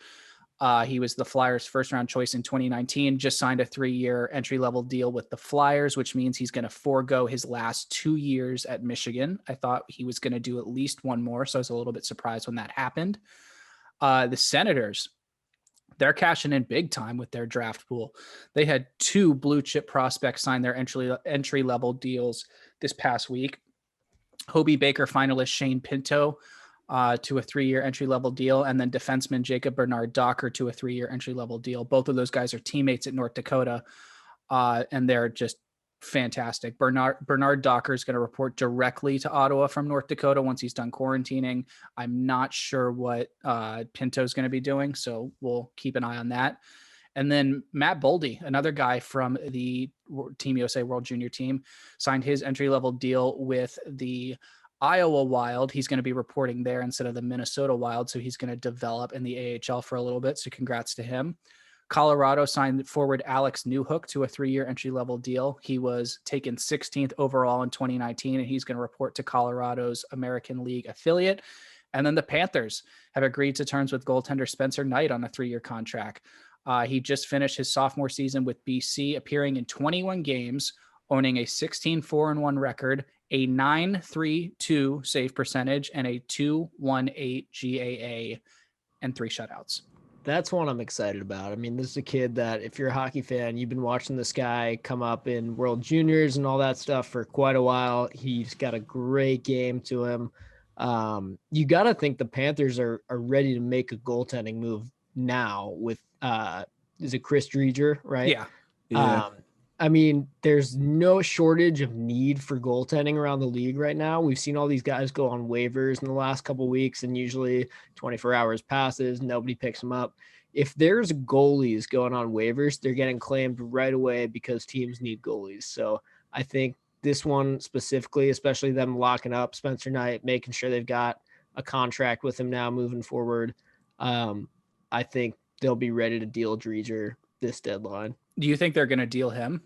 [SPEAKER 3] he was the Flyers' first-round choice in 2019, just signed a 3-year entry-level deal with the Flyers, which means he's going to forego his last 2 years at Michigan. I thought he was going to do at least one more, so I was a little bit surprised when that happened. The Senators, they're cashing in big time with their draft pool. They had 2 blue-chip prospects sign their entry-level deals this past week. Hobie Baker finalist Shane Pinto to a 3-year entry-level deal, and then defenseman Jacob Bernard Docker to a 3-year entry-level deal. Both of those guys are teammates at North Dakota, and they're just fantastic. Bernard Docker is going to report directly to Ottawa from North Dakota once he's done quarantining. I'm not sure what Pinto is going to be doing, so we'll keep an eye on that. And then Matt Boldy, another guy from the Team USA World Junior team, signed his entry-level deal with the Iowa Wild. He's going to be reporting there instead of the Minnesota Wild, so he's going to develop in the AHL for a little bit, so congrats to him. Colorado signed forward Alex Newhook to a 3-year entry-level deal. He was taken 16th overall in 2019, and he's going to report to Colorado's American League affiliate. And then the Panthers have agreed to terms with goaltender Spencer Knight on a 3-year contract. He just finished his sophomore season with BC, appearing in 21 games, owning a 16-4-1 record, a .932 save percentage, and a .218 GAA, and 3 shutouts.
[SPEAKER 4] That's one I'm excited about. I mean, this is a kid that, if you're a hockey fan, you've been watching this guy come up in World Juniors and all that stuff for quite a while. He's got a great game to him. You got to think the Panthers are ready to make a goaltending move now with, is it Chris Driedger, right?
[SPEAKER 3] Yeah.
[SPEAKER 4] I mean, there's no shortage of need for goaltending around the league right now. We've seen all these guys go on waivers in the last couple of weeks, and usually 24 hours passes, nobody picks them up. If there's goalies going on waivers, they're getting claimed right away because teams need goalies. So I think this one specifically, especially them locking up Spencer Knight, making sure they've got a contract with him now moving forward. I think they'll be ready to deal Dreger this deadline.
[SPEAKER 3] Do you think they're going to deal him?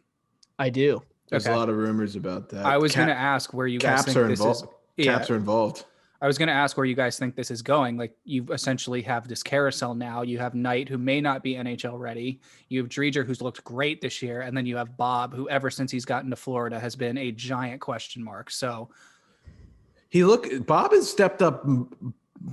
[SPEAKER 4] I do.
[SPEAKER 2] There's
[SPEAKER 3] Okay.
[SPEAKER 2] a lot of rumors about that.
[SPEAKER 3] I was going to ask where you guys
[SPEAKER 2] caps
[SPEAKER 3] think
[SPEAKER 2] are
[SPEAKER 3] this
[SPEAKER 2] involved.
[SPEAKER 3] is. Yeah.
[SPEAKER 2] Caps are involved.
[SPEAKER 3] I was going to ask where you guys think this is going. Like, you essentially have this carousel now. You have Knight, who may not be NHL ready. You have Dreger, who's looked great this year. And then you have Bob, who ever since he's gotten to Florida has been a giant question mark. So
[SPEAKER 2] Bob has stepped up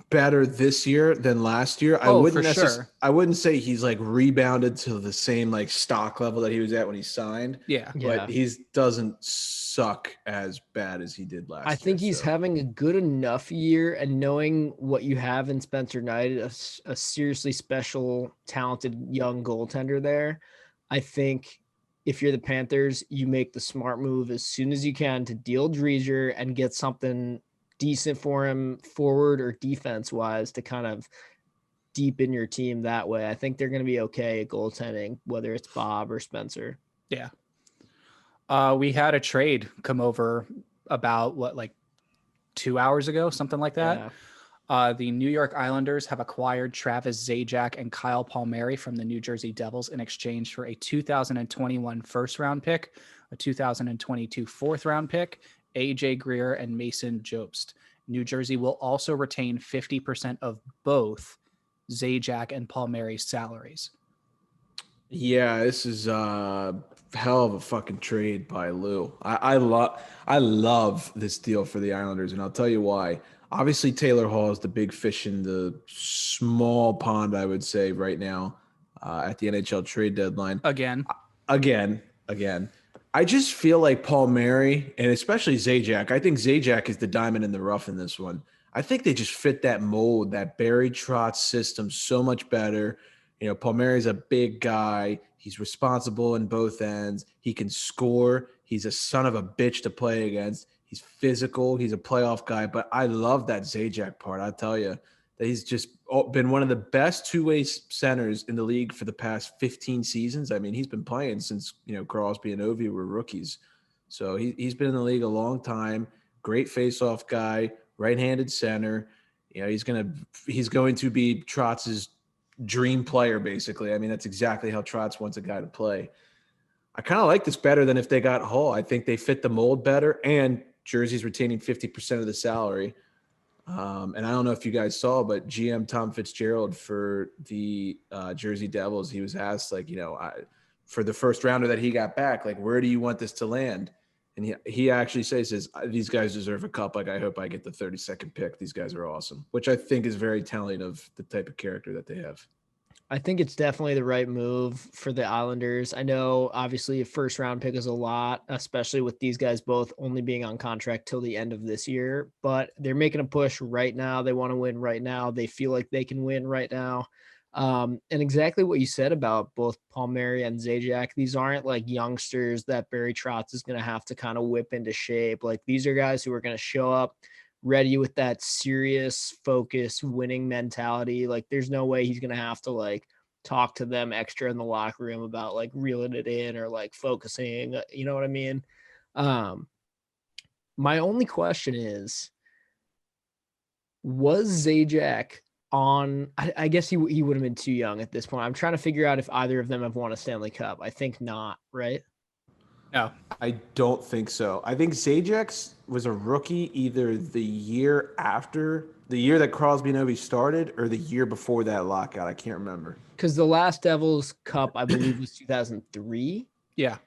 [SPEAKER 2] better this year than last year. I wouldn't say he's like rebounded to the same like stock level that he was at when he signed.
[SPEAKER 3] Yeah.
[SPEAKER 2] But he doesn't suck as bad as he did last year.
[SPEAKER 4] I think he's having a good enough year, and knowing what you have in Spencer Knight, a seriously special, talented young goaltender there. I think if you're the Panthers, you make the smart move as soon as you can to deal Dreger and get something decent for him forward or defense wise to kind of deepen your team that way. I think they're going to be okay at goaltending, whether it's Bob or Spencer.
[SPEAKER 3] Yeah. We had a trade come over about like 2 hours ago, something like that. Yeah. The New York Islanders have acquired Travis Zajac and Kyle Palmieri from the New Jersey Devils in exchange for a 2021 first round pick, a 2022 fourth round pick, AJ Greer, and Mason Jobst. New Jersey will also retain 50% of both Zajac and Palmieri's salaries.
[SPEAKER 2] Yeah, this is a hell of a fucking trade by Lou. I love this deal for the Islanders, and I'll tell you why. Obviously, Taylor Hall is the big fish in the small pond, I would say, right now at the NHL trade deadline. Again. I just feel like Palmieri, and especially Zajac, I think Zajac is the diamond in the rough in this one. I think they just fit that mold, that Barry Trotz system so much better. You know, Palmieri's a big guy. He's responsible in both ends. He can score. He's a son of a bitch to play against. He's physical. He's a playoff guy. But I love that Zajac part. I'll tell you that he's just been one of the best two-way centers in the league for the past 15 seasons. I mean, he's been playing since, Crosby and Ovi were rookies. So he's been in the league a long time. Great face-off guy, right-handed center. He's going to be Trotz's dream player, basically. I mean, that's exactly how Trotz wants a guy to play. I kind of like this better than if they got Hall. I think they fit the mold better, and Jersey's retaining 50% of the salary. And I don't know if you guys saw, but GM Tom Fitzgerald for the Jersey Devils, he was asked, for the first rounder that he got back, where do you want this to land? And he actually says, these guys deserve a cup. I hope I get the 32nd pick. These guys are awesome, which I think is very telling of the type of character that they have.
[SPEAKER 4] I think it's definitely the right move for the Islanders. I know, obviously, a first round pick is a lot, especially with these guys both only being on contract till the end of this year. But they're making a push right now. They want to win right now. They feel like they can win right now. And exactly what you said about both Palmieri and Zajac, these aren't like youngsters that Barry Trotz is going to have to kind of whip into shape. These are guys who are going to show up ready with that serious, focus, winning mentality. There's no way he's going to have to talk to them extra in the locker room about reeling it in or focusing, you know what I mean? My only question is, was Zajac on, I guess he would have been too young at this point. I'm trying to figure out if either of them have won a Stanley Cup. I think not, right?
[SPEAKER 3] No,
[SPEAKER 2] I don't think so. I think Zajac was a rookie either the year after, the year that Crosby and Ovi started, or the year before that lockout. I can't remember.
[SPEAKER 4] Because the last Devils Cup, I believe, was 2003.
[SPEAKER 3] Yeah.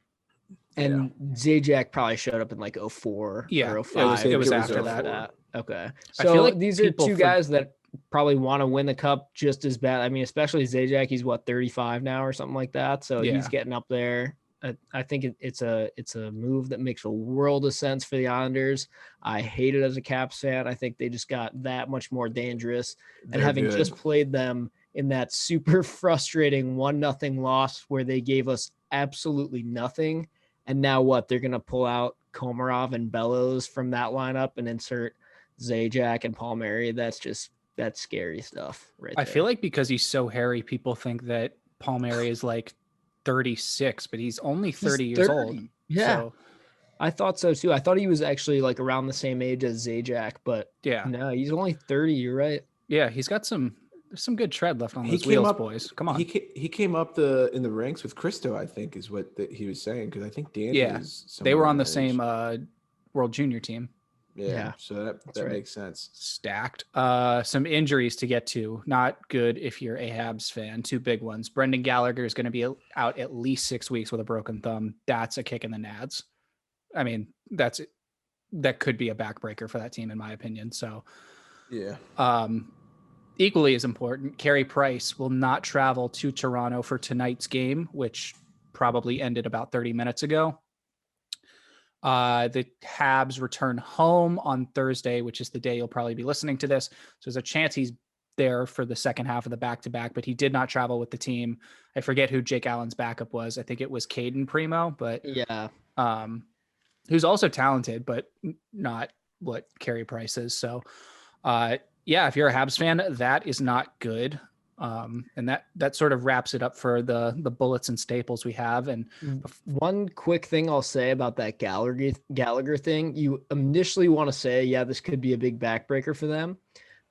[SPEAKER 4] And Zajac probably showed up in 04 or 05.
[SPEAKER 3] It was after that.
[SPEAKER 4] Okay.
[SPEAKER 3] I feel
[SPEAKER 4] So
[SPEAKER 3] like
[SPEAKER 4] these are two guys that probably want to win the cup just as bad. I mean, especially Zajac, he's 35 now or something like that. So he's getting up there. I think it's a move that makes a world of sense for the Islanders. I hate it as a Caps fan. I think they just got that much more dangerous. And having just played them in that super frustrating 1-0 loss where they gave us absolutely nothing. And now what? They're going to pull out Komarov and Bellows from that lineup and insert Zajac and Palmieri. That's scary stuff right there.
[SPEAKER 3] I feel like because he's so hairy, people think that Palmieri is 36, but he's only 30 years old.
[SPEAKER 4] Yeah.
[SPEAKER 3] So
[SPEAKER 4] I thought so too. I thought he was actually like around the same age as Zajac, but
[SPEAKER 3] Yeah.
[SPEAKER 4] no, he's only 30. You're right.
[SPEAKER 3] Yeah, he's got some good tread left on
[SPEAKER 2] He
[SPEAKER 3] those
[SPEAKER 2] came
[SPEAKER 3] wheels,
[SPEAKER 2] up,
[SPEAKER 3] boys. Come on.
[SPEAKER 2] He came up in the ranks with Christo, I think, is what he was saying, because I think Danny
[SPEAKER 3] Yeah.
[SPEAKER 2] was
[SPEAKER 3] They
[SPEAKER 2] somewhere
[SPEAKER 3] were
[SPEAKER 2] around
[SPEAKER 3] on the
[SPEAKER 2] that
[SPEAKER 3] same
[SPEAKER 2] age.
[SPEAKER 3] World Junior team.
[SPEAKER 2] Yeah, so that
[SPEAKER 4] right.
[SPEAKER 2] makes sense.
[SPEAKER 3] Stacked. Some injuries to get to. Not good if you're a Habs fan. Two big ones. Brendan Gallagher is going to be out at least 6 weeks with a broken thumb. That's a kick in the nads. I mean, that could be a backbreaker for that team, in my opinion. So,
[SPEAKER 2] Yeah.
[SPEAKER 3] equally as important, Carey Price will not travel to Toronto for tonight's game, which probably ended about 30 minutes ago. The Habs return home on Thursday, which is the day you'll probably be listening to this. So there's a chance he's there for the second half of the back-to-back, but he did not travel with the team. I forget who Jake Allen's backup was. I think it was Caden Primo, but
[SPEAKER 4] Yeah.
[SPEAKER 3] Who's also talented, but not what Carey Price is. So, if you're a Habs fan, that is not good. And that sort of wraps it up for the bullets and staples we have. And
[SPEAKER 4] one quick thing I'll say about that Gallagher thing, you initially want to say, yeah, this could be a big backbreaker for them.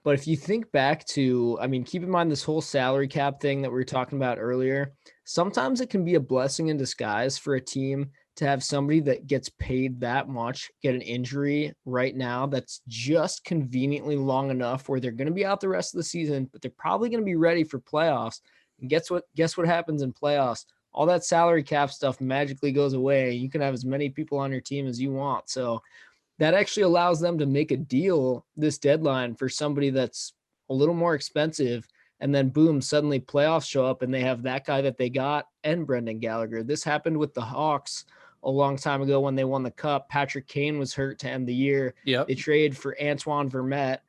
[SPEAKER 4] But if you think back to, I mean, keep in mind this whole salary cap thing that we were talking about earlier, sometimes it can be a blessing in disguise for a team to have somebody that gets paid that much get an injury right now that's just conveniently long enough where they're going to be out the rest of the season, but they're probably going to be ready for playoffs. And guess what happens in playoffs? All that salary cap stuff magically goes away. You can have as many people on your team as you want. So that actually allows them to make a deal this deadline for somebody that's a little more expensive. And then boom, suddenly playoffs show up and they have that guy that they got and Brendan Gallagher. This happened with the Hawks a long time ago when they won the cup. Patrick Kane was hurt to end the year.
[SPEAKER 3] Yep.
[SPEAKER 4] They trade for Antoine Vermette.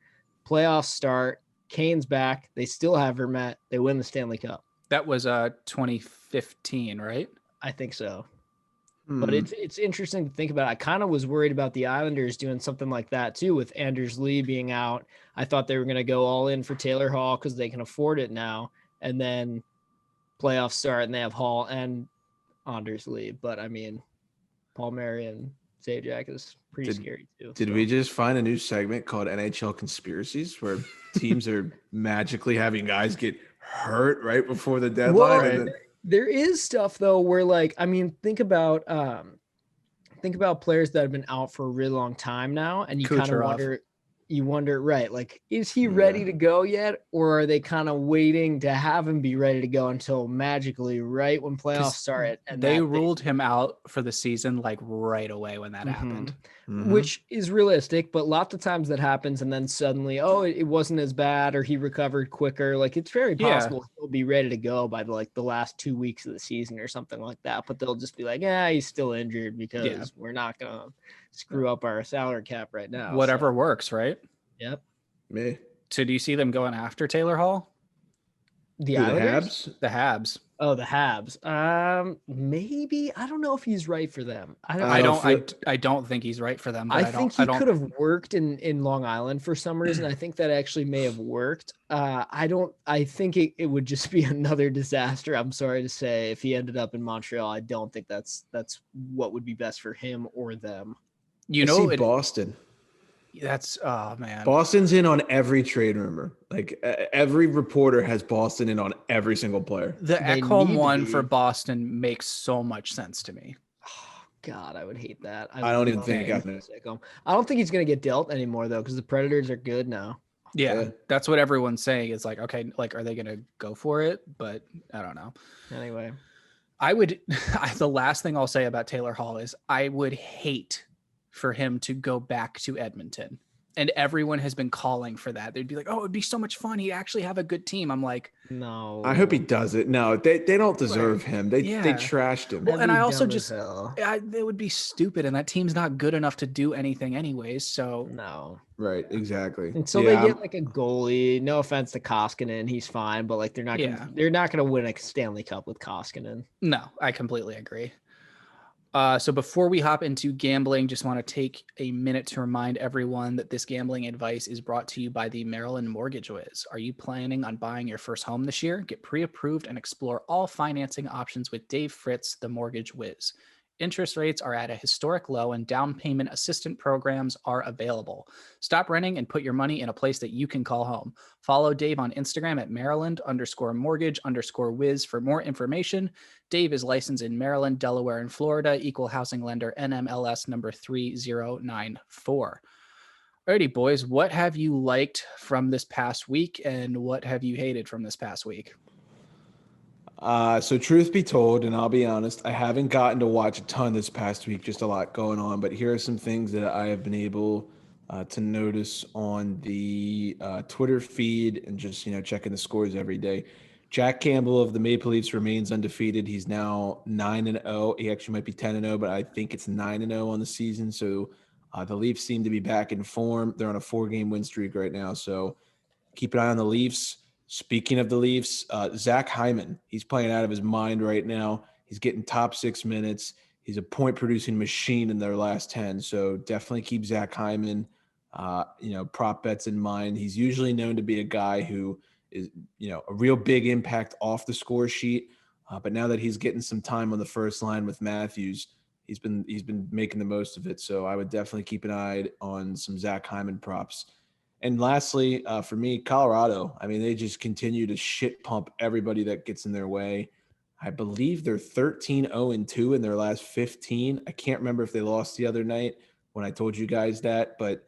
[SPEAKER 4] Playoffs start. Kane's back. They still have Vermette. They win the Stanley Cup.
[SPEAKER 3] That was 2015, right?
[SPEAKER 4] I think so. But it's interesting to think about. I kind of was worried about the Islanders doing something like that too, with Anders Lee being out. I thought they were going to go all in for Taylor Hall because they can afford it now. And then playoffs start and they have Hall and Anders Lee. But I mean, Paul Mary and Zajac is pretty scary too.
[SPEAKER 2] Did we just find a new segment called NHL Conspiracies where teams are magically having guys get hurt right before the deadline?
[SPEAKER 4] Well,
[SPEAKER 2] and then...
[SPEAKER 4] There is stuff though where, like, I mean, think about players that have been out for a really long time now, and you kind of wonder, right? Like, is he ready to go yet, or are they kind of waiting to have him be ready to go until magically right when playoffs start? And
[SPEAKER 3] they ruled him out for the season like right away when that happened,
[SPEAKER 4] which is realistic, but lots of times that happens, and then suddenly, it wasn't as bad, or he recovered quicker. Like, it's very possible he'll be ready to go by the last 2 weeks of the season or something like that. But they'll just be like, he's still injured because we're not gonna screw up our salary cap right now.
[SPEAKER 3] Whatever works, right?
[SPEAKER 4] Yep.
[SPEAKER 2] Me.
[SPEAKER 3] So do you see them going after Taylor Hall?
[SPEAKER 4] The
[SPEAKER 2] Habs?
[SPEAKER 3] The Habs.
[SPEAKER 4] Oh, the Habs. Maybe. I don't know if he's right for them.
[SPEAKER 3] I don't think he's right for them. But
[SPEAKER 4] I think he could have worked in Long Island for some reason. I think that actually may have worked. I think it would just be another disaster. I'm sorry to say, if he ended up in Montreal, I don't think that's what would be best for him or them.
[SPEAKER 2] Boston.
[SPEAKER 3] That's man.
[SPEAKER 2] Boston's in on every trade rumor. Like every reporter has Boston in on every single player.
[SPEAKER 3] The Ekholm one for Boston makes so much sense to me.
[SPEAKER 4] Oh, God, I would hate that.
[SPEAKER 2] I don't even think
[SPEAKER 4] I don't think he's gonna get dealt anymore though, because the Predators are good now.
[SPEAKER 3] Yeah, that's what everyone's saying. It's like, okay, like, are they gonna go for it? But I don't know.
[SPEAKER 4] Anyway,
[SPEAKER 3] the last thing I'll say about Taylor Hall is I would hate for him to go back to Edmonton. And everyone has been calling for that. They'd be like, it'd be so much fun. He'd actually have a good team. I'm like,
[SPEAKER 2] no. I hope he does it. No, they don't deserve him. They trashed him.
[SPEAKER 3] Well, and I also it would be stupid. And that team's not good enough to do anything anyways. So
[SPEAKER 4] no.
[SPEAKER 2] Right, exactly.
[SPEAKER 4] Until they get like a goalie. No offense to Koskinen, he's fine, but like they're not gonna win a Stanley Cup with Koskinen.
[SPEAKER 3] No, I completely agree. So before we hop into gambling, just want to take a minute to remind everyone that this gambling advice is brought to you by the Maryland Mortgage Wiz. Are you planning on buying your first home this year? Get pre-approved and explore all financing options with Dave Fritz, the Mortgage Wiz. Interest rates are at a historic low and down payment assistance programs are available. Stop renting and put your money in a place that you can call home. Follow Dave on Instagram at Maryland_mortgage_whiz for more information. Dave is licensed in Maryland, Delaware, and Florida. Equal housing lender NMLS number 3094. Alrighty, boys, what have you liked from this past week and what have you hated from this past week?
[SPEAKER 2] So truth be told, and I'll be honest, I haven't gotten to watch a ton this past week, just a lot going on, but here are some things that I have been able to notice on the Twitter feed and just, checking the scores every day. Jack Campbell of the Maple Leafs remains undefeated. He's now 9-0. He actually might be 10-0, but I think it's 9-0 on the season. So the Leafs seem to be back in form. They're on a 4-game win streak right now. So keep an eye on the Leafs. Speaking of the Leafs, Zach Hyman, he's playing out of his mind right now. He's getting top 6 minutes. He's a point-producing machine in their last 10. So definitely keep Zach Hyman, prop bets in mind. He's usually known to be a guy who is, a real big impact off the score sheet. But now that he's getting some time on the first line with Matthews, he's been making the most of it. So I would definitely keep an eye on some Zach Hyman props. And lastly, for me, Colorado, they just continue to shit pump everybody that gets in their way. I believe they're 13-0-2 in their last 15. I can't remember if they lost the other night when I told you guys that, but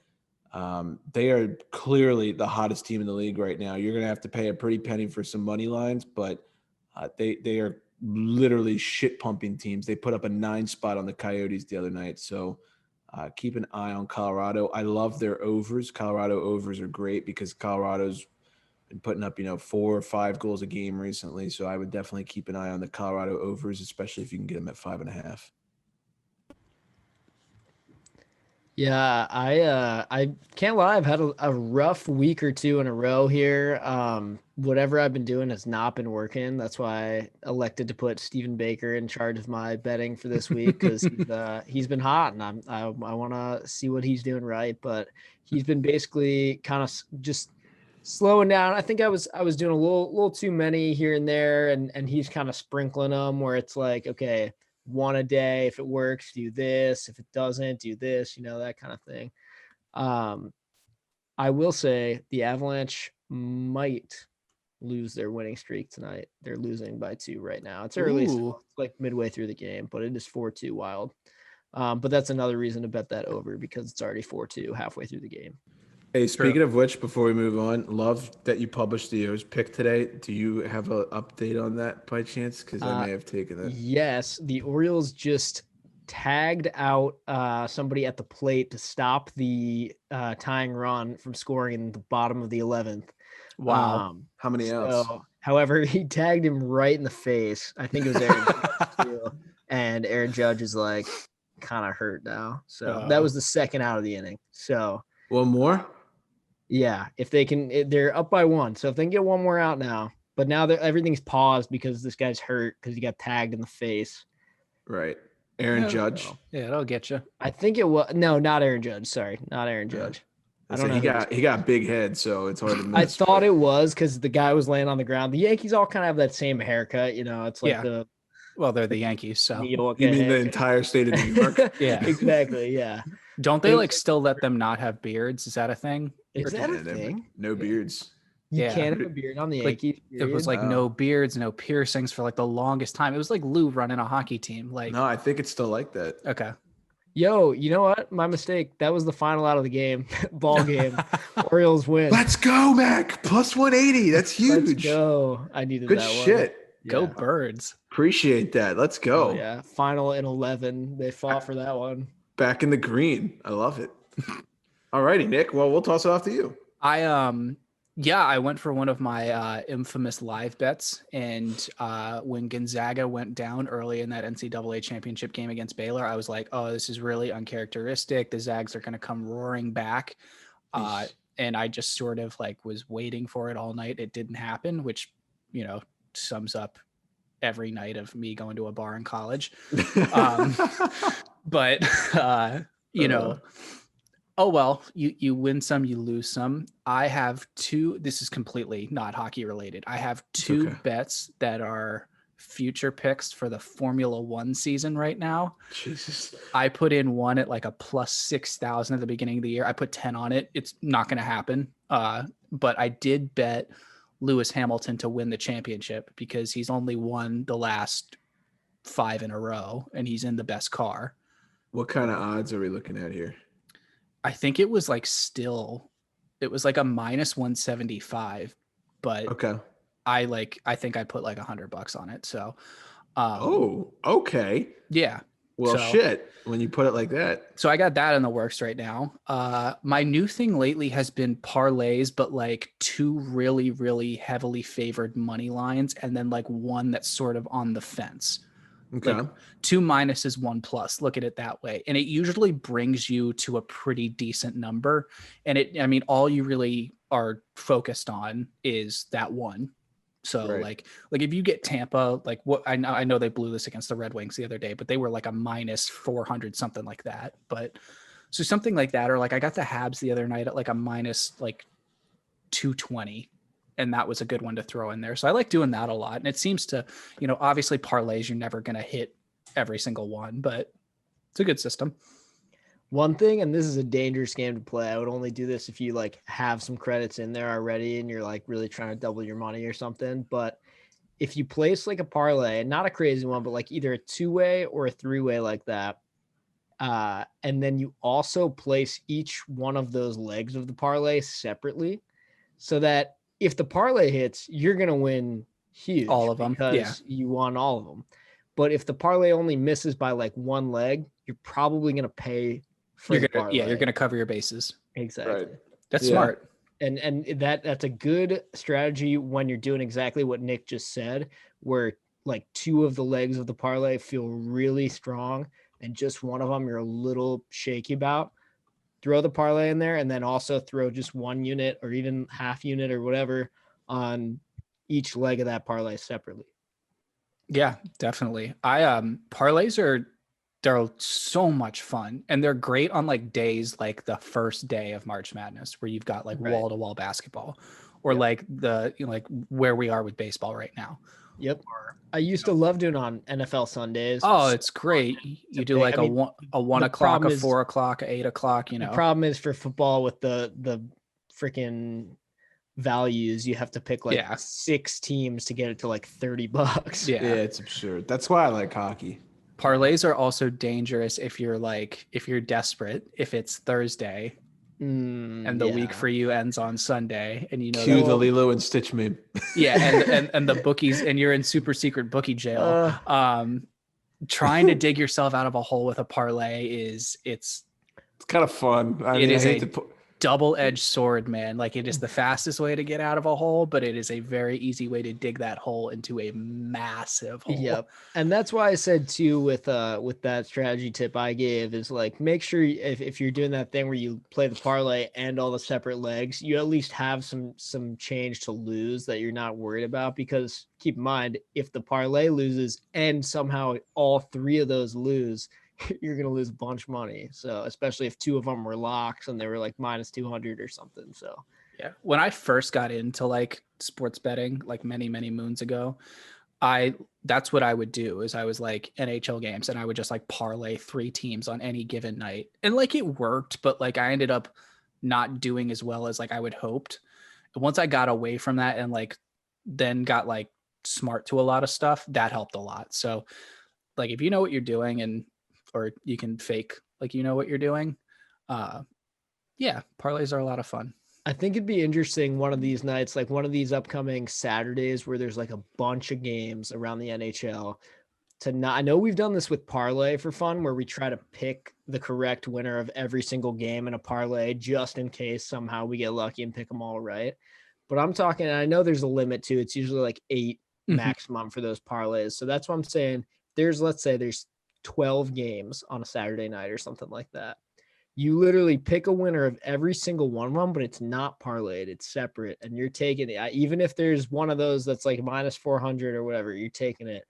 [SPEAKER 2] they are clearly the hottest team in the league right now. You're going to have to pay a pretty penny for some money lines, but they are literally shit pumping teams. They put up a 9 spot on the Coyotes the other night. So keep an eye on Colorado. I love their overs. Colorado overs are great because Colorado's been putting up, 4 or 5 goals a game recently. So I would definitely keep an eye on the Colorado overs, especially if you can get them at 5.5.
[SPEAKER 4] Yeah, I can't lie. I've had a rough week or two in a row here. Whatever I've been doing has not been working. That's why I elected to put Stephen Baker in charge of my betting for this week because he's been hot and I want to see what he's doing right. But he's been basically kind of just slowing down. I think I was doing a little too many here and there, and he's kind of sprinkling them where it's like, okay, one a day. If it works, do this. If it doesn't, do this, that kind of thing. I will say the Avalanche might lose their winning streak tonight. They're losing by 2 right now. It's early, so it's like midway through the game, but it is 4-2 Wild. But that's another reason to bet that over because it's already 4-2 halfway through the game.
[SPEAKER 2] Hey, speaking of which, before we move on, love that you published the O's pick today. Do you have an update on that by chance? Because I may have taken that.
[SPEAKER 4] Yes, the Orioles just tagged out somebody at the plate to stop the tying run from scoring in the bottom of the 11th.
[SPEAKER 3] Wow.
[SPEAKER 2] How many outs?
[SPEAKER 4] However, he tagged him right in the face. I think it was Aaron Judge too. And Aaron Judge is like kind of hurt now. So that was the second out of the inning. So
[SPEAKER 2] one more?
[SPEAKER 4] Yeah, if they can, they're up by 1. So if they can get one more out now, but now everything's paused because this guy's hurt because he got tagged in the face.
[SPEAKER 2] Right. Aaron Judge.
[SPEAKER 3] Yeah, that'll get you.
[SPEAKER 4] I think it was not Aaron Judge. Sorry, not Aaron Judge.
[SPEAKER 2] I don't know. He got a big head, so it's hard to miss.
[SPEAKER 4] I thought it was because the guy was laying on the ground. The Yankees all kind of have that same haircut. It's like
[SPEAKER 3] they're the Yankees. So
[SPEAKER 2] you mean the entire state of New York?
[SPEAKER 4] Yeah, exactly. Yeah.
[SPEAKER 3] Don't they still let them not have beards? Is that a thing?
[SPEAKER 4] Is that a thing?
[SPEAKER 2] No beards.
[SPEAKER 4] You can't have a beard on the Yankees.
[SPEAKER 3] It was no beards, no piercings for the longest time. It was like Lou running a hockey team.
[SPEAKER 2] No, I think it's still like that.
[SPEAKER 3] Okay.
[SPEAKER 4] Yo, you know what? My mistake. That was the final out of the game. Ball game. Orioles win.
[SPEAKER 2] Let's go, Mac. Plus 180. That's huge.
[SPEAKER 4] Let's go. I needed
[SPEAKER 2] Good
[SPEAKER 4] that one.
[SPEAKER 2] shit.
[SPEAKER 3] Go Birds.
[SPEAKER 2] Appreciate that. Let's go.
[SPEAKER 4] Oh, yeah. Final in 11. They fought for that one.
[SPEAKER 2] Back in the green. I love it. All righty, Nick. Well, we'll toss it off to you.
[SPEAKER 3] I went for one of my infamous live bets, and when Gonzaga went down early in that NCAA championship game against Baylor, I was like, oh, this is really uncharacteristic. The Zags are going to come roaring back. And I just sort of was waiting for it all night. It didn't happen, which, sums up every night of me going to a bar in college. But, oh, well, you win some, you lose some. I have 2. This is completely not hockey related. I have 2 bets that are future picks for the Formula One season right now.
[SPEAKER 2] Jesus.
[SPEAKER 3] I put in one at like a plus 6,000 at the beginning of the year. I put 10 on it. It's not going to happen. But I did bet Lewis Hamilton to win the championship because he's only won the last 5 in a row and he's in the best car.
[SPEAKER 2] What kind of odds are we looking at here?
[SPEAKER 3] I think it was like it was like a minus 175, but
[SPEAKER 2] Okay.
[SPEAKER 3] I think I put like $100 on it. So,
[SPEAKER 2] okay.
[SPEAKER 3] yeah.
[SPEAKER 2] Well,
[SPEAKER 3] So-
[SPEAKER 2] shit. When you put it like that,
[SPEAKER 3] So I got that in the works right now. My new thing lately has been parlays, but like 2 really, really heavily favored money lines, and then like one that's sort of on the fence.
[SPEAKER 2] okay.
[SPEAKER 3] Like 2 minuses, 1 plus. Look at it that way, and it usually brings you to a pretty decent number. And all you really are focused on is that one. So
[SPEAKER 2] Right.
[SPEAKER 3] like if you get Tampa, like what I know they blew this against the Red Wings the other day, but they were like a minus 400, something like that. But so something like that, or like I got the Habs the other night at like a minus like 220, and that was a good one to throw in there. So I like doing that a lot. And it seems to, obviously parlays, you're never going to hit every single one, but it's a good system.
[SPEAKER 4] One thing, and this is a dangerous game to play. I would only do this if you like have some credits in there already and you're like really trying to double your money or something. But if you place like a parlay, not a crazy one, but like either a 2-way or a 3-way like that, and then you also place each one of those legs of the parlay separately, so that if the parlay hits, you're gonna win huge,
[SPEAKER 3] All of them,
[SPEAKER 4] because
[SPEAKER 3] yeah.
[SPEAKER 4] you won all of them. But if the parlay only misses by like one leg, you're probably gonna pay for the parlay.
[SPEAKER 3] You're gonna cover your bases.
[SPEAKER 4] Exactly.
[SPEAKER 2] Right.
[SPEAKER 3] That's
[SPEAKER 2] Yeah.
[SPEAKER 3] smart.
[SPEAKER 4] And that's a good strategy when you're doing exactly what Nick just said, where like 2 of the legs of the parlay feel really strong and just one of them you're a little shaky about. Throw the parlay in there, and then also throw just 1 unit or even half unit or whatever on each leg of that parlay separately.
[SPEAKER 3] Yeah, definitely. Parlays they're so much fun, and they're great on like days like the first day of March Madness where you've got like
[SPEAKER 4] Right.
[SPEAKER 3] wall-to-wall basketball, or
[SPEAKER 4] Yep.
[SPEAKER 3] like like where we are with baseball right now.
[SPEAKER 4] Yep. I used to love doing on NFL Sundays.
[SPEAKER 3] Oh, it's great. You do
[SPEAKER 4] pick.
[SPEAKER 3] like
[SPEAKER 4] I mean,
[SPEAKER 3] a 1
[SPEAKER 4] the
[SPEAKER 3] o'clock,
[SPEAKER 4] problem
[SPEAKER 3] a
[SPEAKER 4] is-
[SPEAKER 3] 4 o'clock, a 8 o'clock,
[SPEAKER 4] The problem is for football with the freaking values, you have to pick like
[SPEAKER 3] Yeah.
[SPEAKER 4] 6 teams to get it to like $30.
[SPEAKER 3] Yeah.
[SPEAKER 2] Yeah, it's absurd. That's why I like hockey.
[SPEAKER 3] Parlays are also dangerous if you're desperate, if it's Thursday and the week for you ends on Sunday, and
[SPEAKER 2] Cue the Lilo and Stitch meme.
[SPEAKER 3] yeah, and the bookies, and you're in super secret bookie jail. Trying to dig yourself out of a hole with a parlay it's
[SPEAKER 2] It's kind of fun. I
[SPEAKER 3] is
[SPEAKER 2] hate
[SPEAKER 3] a-
[SPEAKER 2] to put.
[SPEAKER 3] double-edged sword, man. Like, it is the fastest way to get out of a hole, but it is a very easy way to dig that hole into a massive hole.
[SPEAKER 4] Yep. And that's why I said too with that strategy tip I gave is like, make sure if you're doing that thing where you play the parlay and all the separate legs, you at least have some change to lose that you're not worried about, because keep in mind, if the parlay loses and somehow all 3 of those lose, you're going to lose a bunch of money. So especially if 2 of them were locks and they were like minus 200 or something. So
[SPEAKER 3] Yeah. When I first got into like sports betting, like many, many moons ago, that's what I would do is I was like NHL games, and I would just like parlay 3 teams on any given night. And like it worked, but like I ended up not doing as well as like I would hoped. And once I got away from that and like then got like smart to a lot of stuff, that helped a lot. So like if you know what you're doing, or you can fake like you know what you're doing, yeah, parlays are a lot of fun.
[SPEAKER 4] I think it'd be interesting one of these nights, like one of these upcoming Saturdays where there's like a bunch of games around the NHL, I know we've done this with parlay for fun, where we try to pick the correct winner of every single game in a parlay just in case somehow we get lucky and pick them all right. But I'm talking, I know there's a limit to, it's usually like 8 maximum for those parlays. So that's what I'm saying. Let's say there's 12 games on a Saturday night or something like that. You literally pick a winner of every single one of them, but it's not parlayed, it's separate, and you're taking it. Even if there's one of those that's like minus 400 or whatever, you're taking it.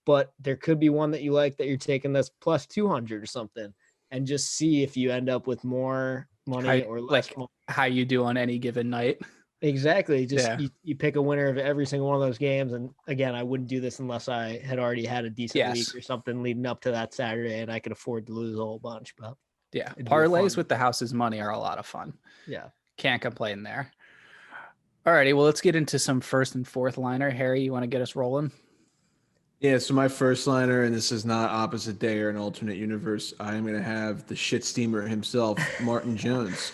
[SPEAKER 4] But there could be one that you like that you're taking that's plus 200 or something, and just see if you end up with more money or less money.
[SPEAKER 3] How you do on any given night.
[SPEAKER 4] Exactly. Just
[SPEAKER 3] Yeah.
[SPEAKER 4] you pick a winner of every single one of those games. And again, I wouldn't do this unless I had already had a decent week
[SPEAKER 3] Yes.
[SPEAKER 4] or something leading up to that Saturday and I could afford to lose a whole bunch. But
[SPEAKER 3] Yeah.
[SPEAKER 4] it'd be
[SPEAKER 3] Parlays
[SPEAKER 4] fun.
[SPEAKER 3] with the house's money are a lot of fun.
[SPEAKER 4] Yeah.
[SPEAKER 3] Can't complain there. All righty. Well, let's get into some first and fourth liner. Harry, you want to get us rolling?
[SPEAKER 2] Yeah, so my first liner, and this is not opposite day or an alternate universe. I am going to have the shit steamer himself, Martin Jones.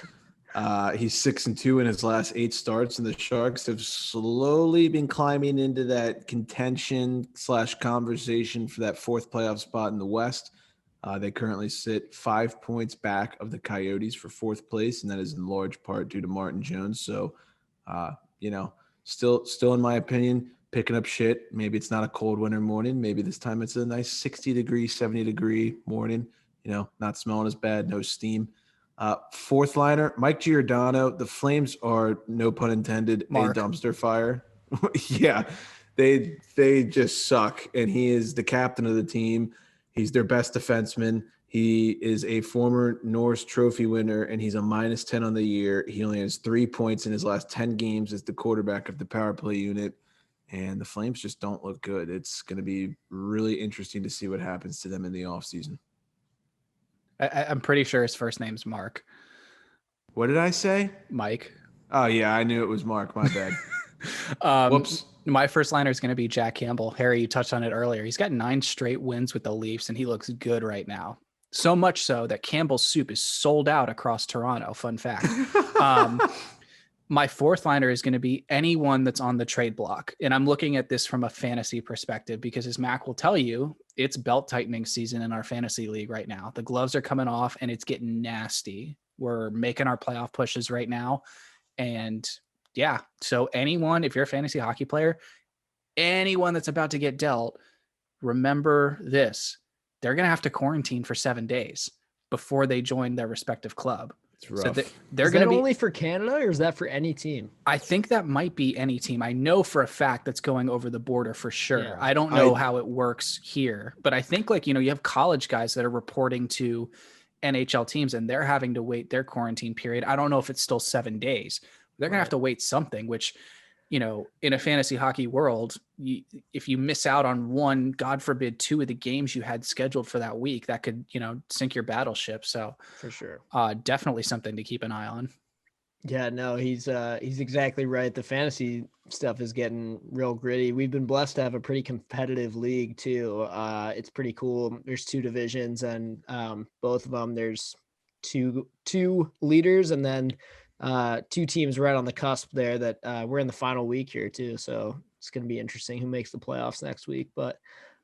[SPEAKER 2] He's 6-2 in his last 8 starts, and the Sharks have slowly been climbing into that contention / conversation for that 4th playoff spot in the West. They currently sit 5 points back of the Coyotes for 4th place, and that is in large part due to Martin Jones. So, still in my opinion, picking up shit. Maybe it's not a cold winter morning. Maybe this time it's a nice 60-degree, 70-degree morning. Not smelling as bad, no steam. 4th liner, Mike Giordano. The Flames are, no pun intended,
[SPEAKER 3] Mark.
[SPEAKER 2] a dumpster fire. Yeah, they just suck, and he is the captain of the team. He's their best defenseman. He is a former Norris Trophy winner, and he's a -10 on the year. He only has 3 points in his last 10 games as the quarterback of the power play unit, and the Flames just don't look good. It's going to be really interesting to see what happens to them in the offseason.
[SPEAKER 3] I'm pretty sure his first name's Mark.
[SPEAKER 2] What did I say?
[SPEAKER 3] Mike.
[SPEAKER 2] Oh, yeah, I knew it was Mark. My bad. Whoops.
[SPEAKER 3] My first liner is going to be Jack Campbell. Harry, you touched on it earlier. He's got 9 straight wins with the Leafs, and he looks good right now. So much so that Campbell's soup is sold out across Toronto. Fun fact. My 4th liner is going to be anyone that's on the trade block. And I'm looking at this from a fantasy perspective because, as Mac will tell you, it's belt tightening season in our fantasy league right now. The gloves are coming off and it's getting nasty. We're making our playoff pushes right now. And yeah, so anyone, if you're a fantasy hockey player, anyone that's about to get dealt, remember this. They're going to have to quarantine for 7 days before they join their respective club.
[SPEAKER 2] It's rough.
[SPEAKER 3] So they're going to be
[SPEAKER 4] only for Canada, or is that for any team?
[SPEAKER 3] I think that might be any team. I know for a fact that's going over the border for sure.
[SPEAKER 4] Yeah.
[SPEAKER 3] I don't know how it works here, but I think you have college guys that are reporting to NHL teams and they're having to wait their quarantine period. I don't know if it's still 7 days. They're going to have to wait something, which, in a fantasy hockey world, if you miss out on 1, God forbid, 2 of the games you had scheduled for that week, that could, sink your battleship. So
[SPEAKER 4] For sure.
[SPEAKER 3] Definitely something to keep an eye on.
[SPEAKER 4] Yeah, no, he's exactly right. The fantasy stuff is getting real gritty. We've been blessed to have a pretty competitive league too. It's pretty cool. There's 2 divisions, and both of them there's two leaders, and then 2 teams right on the cusp there that we're in the final week here too. So it's going to be interesting who makes the playoffs next week. But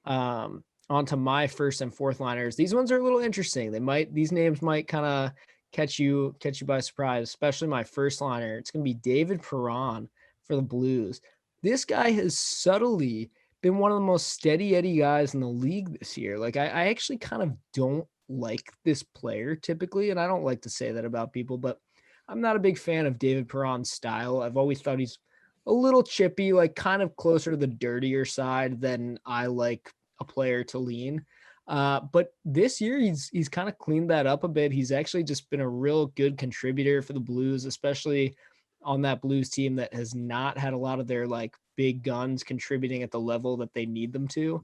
[SPEAKER 4] on to my 1st and 4th liners. These ones are a little interesting. These names might kind of catch you by surprise, especially my 1st liner. It's going to be David Perron for the Blues. This guy has subtly been one of the most steady Eddie guys in the league this year. Like I actually kind of don't like this player typically, and I don't like to say that about people, but I'm not a big fan of David Perron's style. I've always thought he's a little chippy, like kind of closer to the dirtier side than I like a player to lean. But this year he's kind of cleaned that up a bit. He's actually just been a real good contributor for the Blues, especially on that Blues team that has not had a lot of their like big guns contributing at the level that they need them to.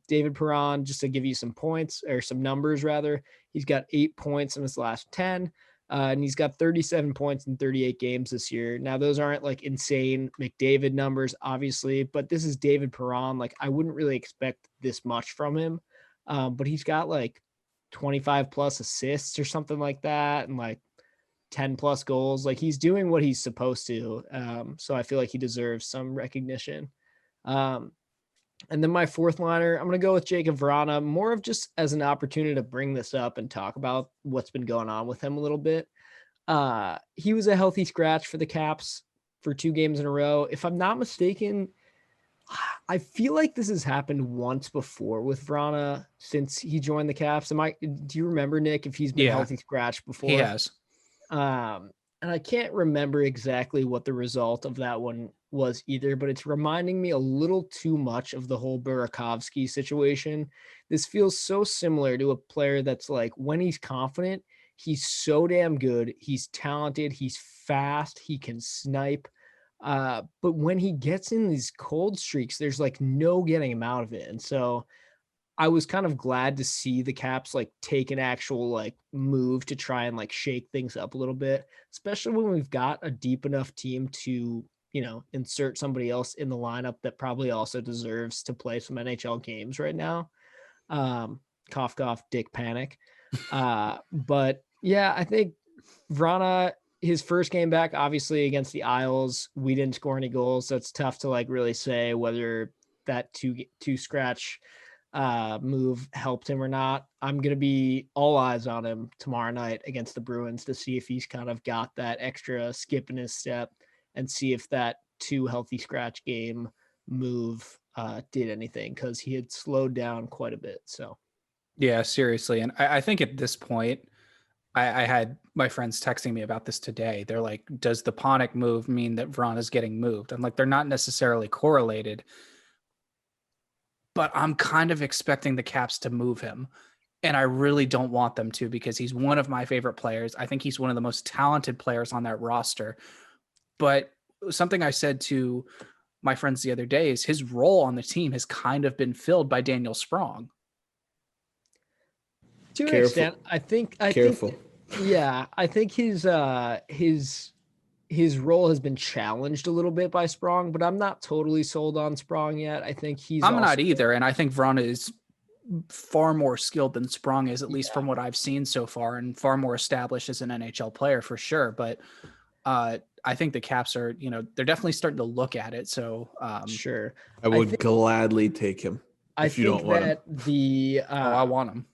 [SPEAKER 4] David Perron, just to give you some points or some numbers rather, he's got 8 points in his last 10. And he's got 37 points in 38 games this year. Now, those aren't like insane McDavid numbers, obviously, but this is David Perron. Like, I wouldn't really expect this much from him. But he's got like 25 plus assists or something like that, and like 10 plus goals. Like, he's doing what he's supposed to. So I feel like he deserves some recognition. And then my 4th liner, I'm going to go with Jacob Vrana, more of just as an opportunity to bring this up and talk about what's been going on with him a little bit. He was a healthy scratch for the Caps for 2 games in a row. If I'm not mistaken, I feel like this has happened once before with Vrana since he joined the Caps. Do you remember, Nick, if he's been healthy scratch before?
[SPEAKER 3] He has.
[SPEAKER 4] And I can't remember exactly what the result of that one was either, but it's reminding me a little too much of the whole Burakovsky situation. This feels so similar to a player that's like, when he's confident, He's so damn good. He's talented. He's fast. He can snipe. But when he gets in these cold streaks, there's like no getting him out of it. And so I was kind of glad to see the Caps like take an actual like move to try and like shake things up a little bit, especially when we've got a deep enough team to, insert somebody else in the lineup that probably also deserves to play some NHL games right now. Cough, cough, Dick Panic. But yeah, I think Vrana, his first game back, obviously against the Isles, we didn't score any goals. So it's tough to like really say whether that two scratch move helped him or not. I'm going to be all eyes on him tomorrow night against the Bruins to see if he's kind of got that extra skip in his step and see if that 2 healthy scratch game move did anything, because he had slowed down quite a bit. So
[SPEAKER 3] Yeah, seriously. And I think at this point, I had my friends texting me about this today. They're like, does the Ponic move mean that Vrana's getting moved? I'm like, they're not necessarily correlated, but I'm kind of expecting the Caps to move him. And I really don't want them to, because he's one of my favorite players. I think he's one of the most talented players on that roster. But something I said to my friends the other day is his role on the team has kind of been filled by Daniel Sprong.
[SPEAKER 4] to an extent, I think, yeah, I think his role has been challenged a little bit by Sprong, but I'm not totally sold on Sprong yet. I think
[SPEAKER 3] I'm not either. And I think Vrana is far more skilled than Sprong is, at least from what I've seen so far, and far more established as an NHL player for sure. But I think the Caps are, they're definitely starting to look at it. So
[SPEAKER 4] sure.
[SPEAKER 2] I would gladly take him if you don't want him.
[SPEAKER 3] I want him.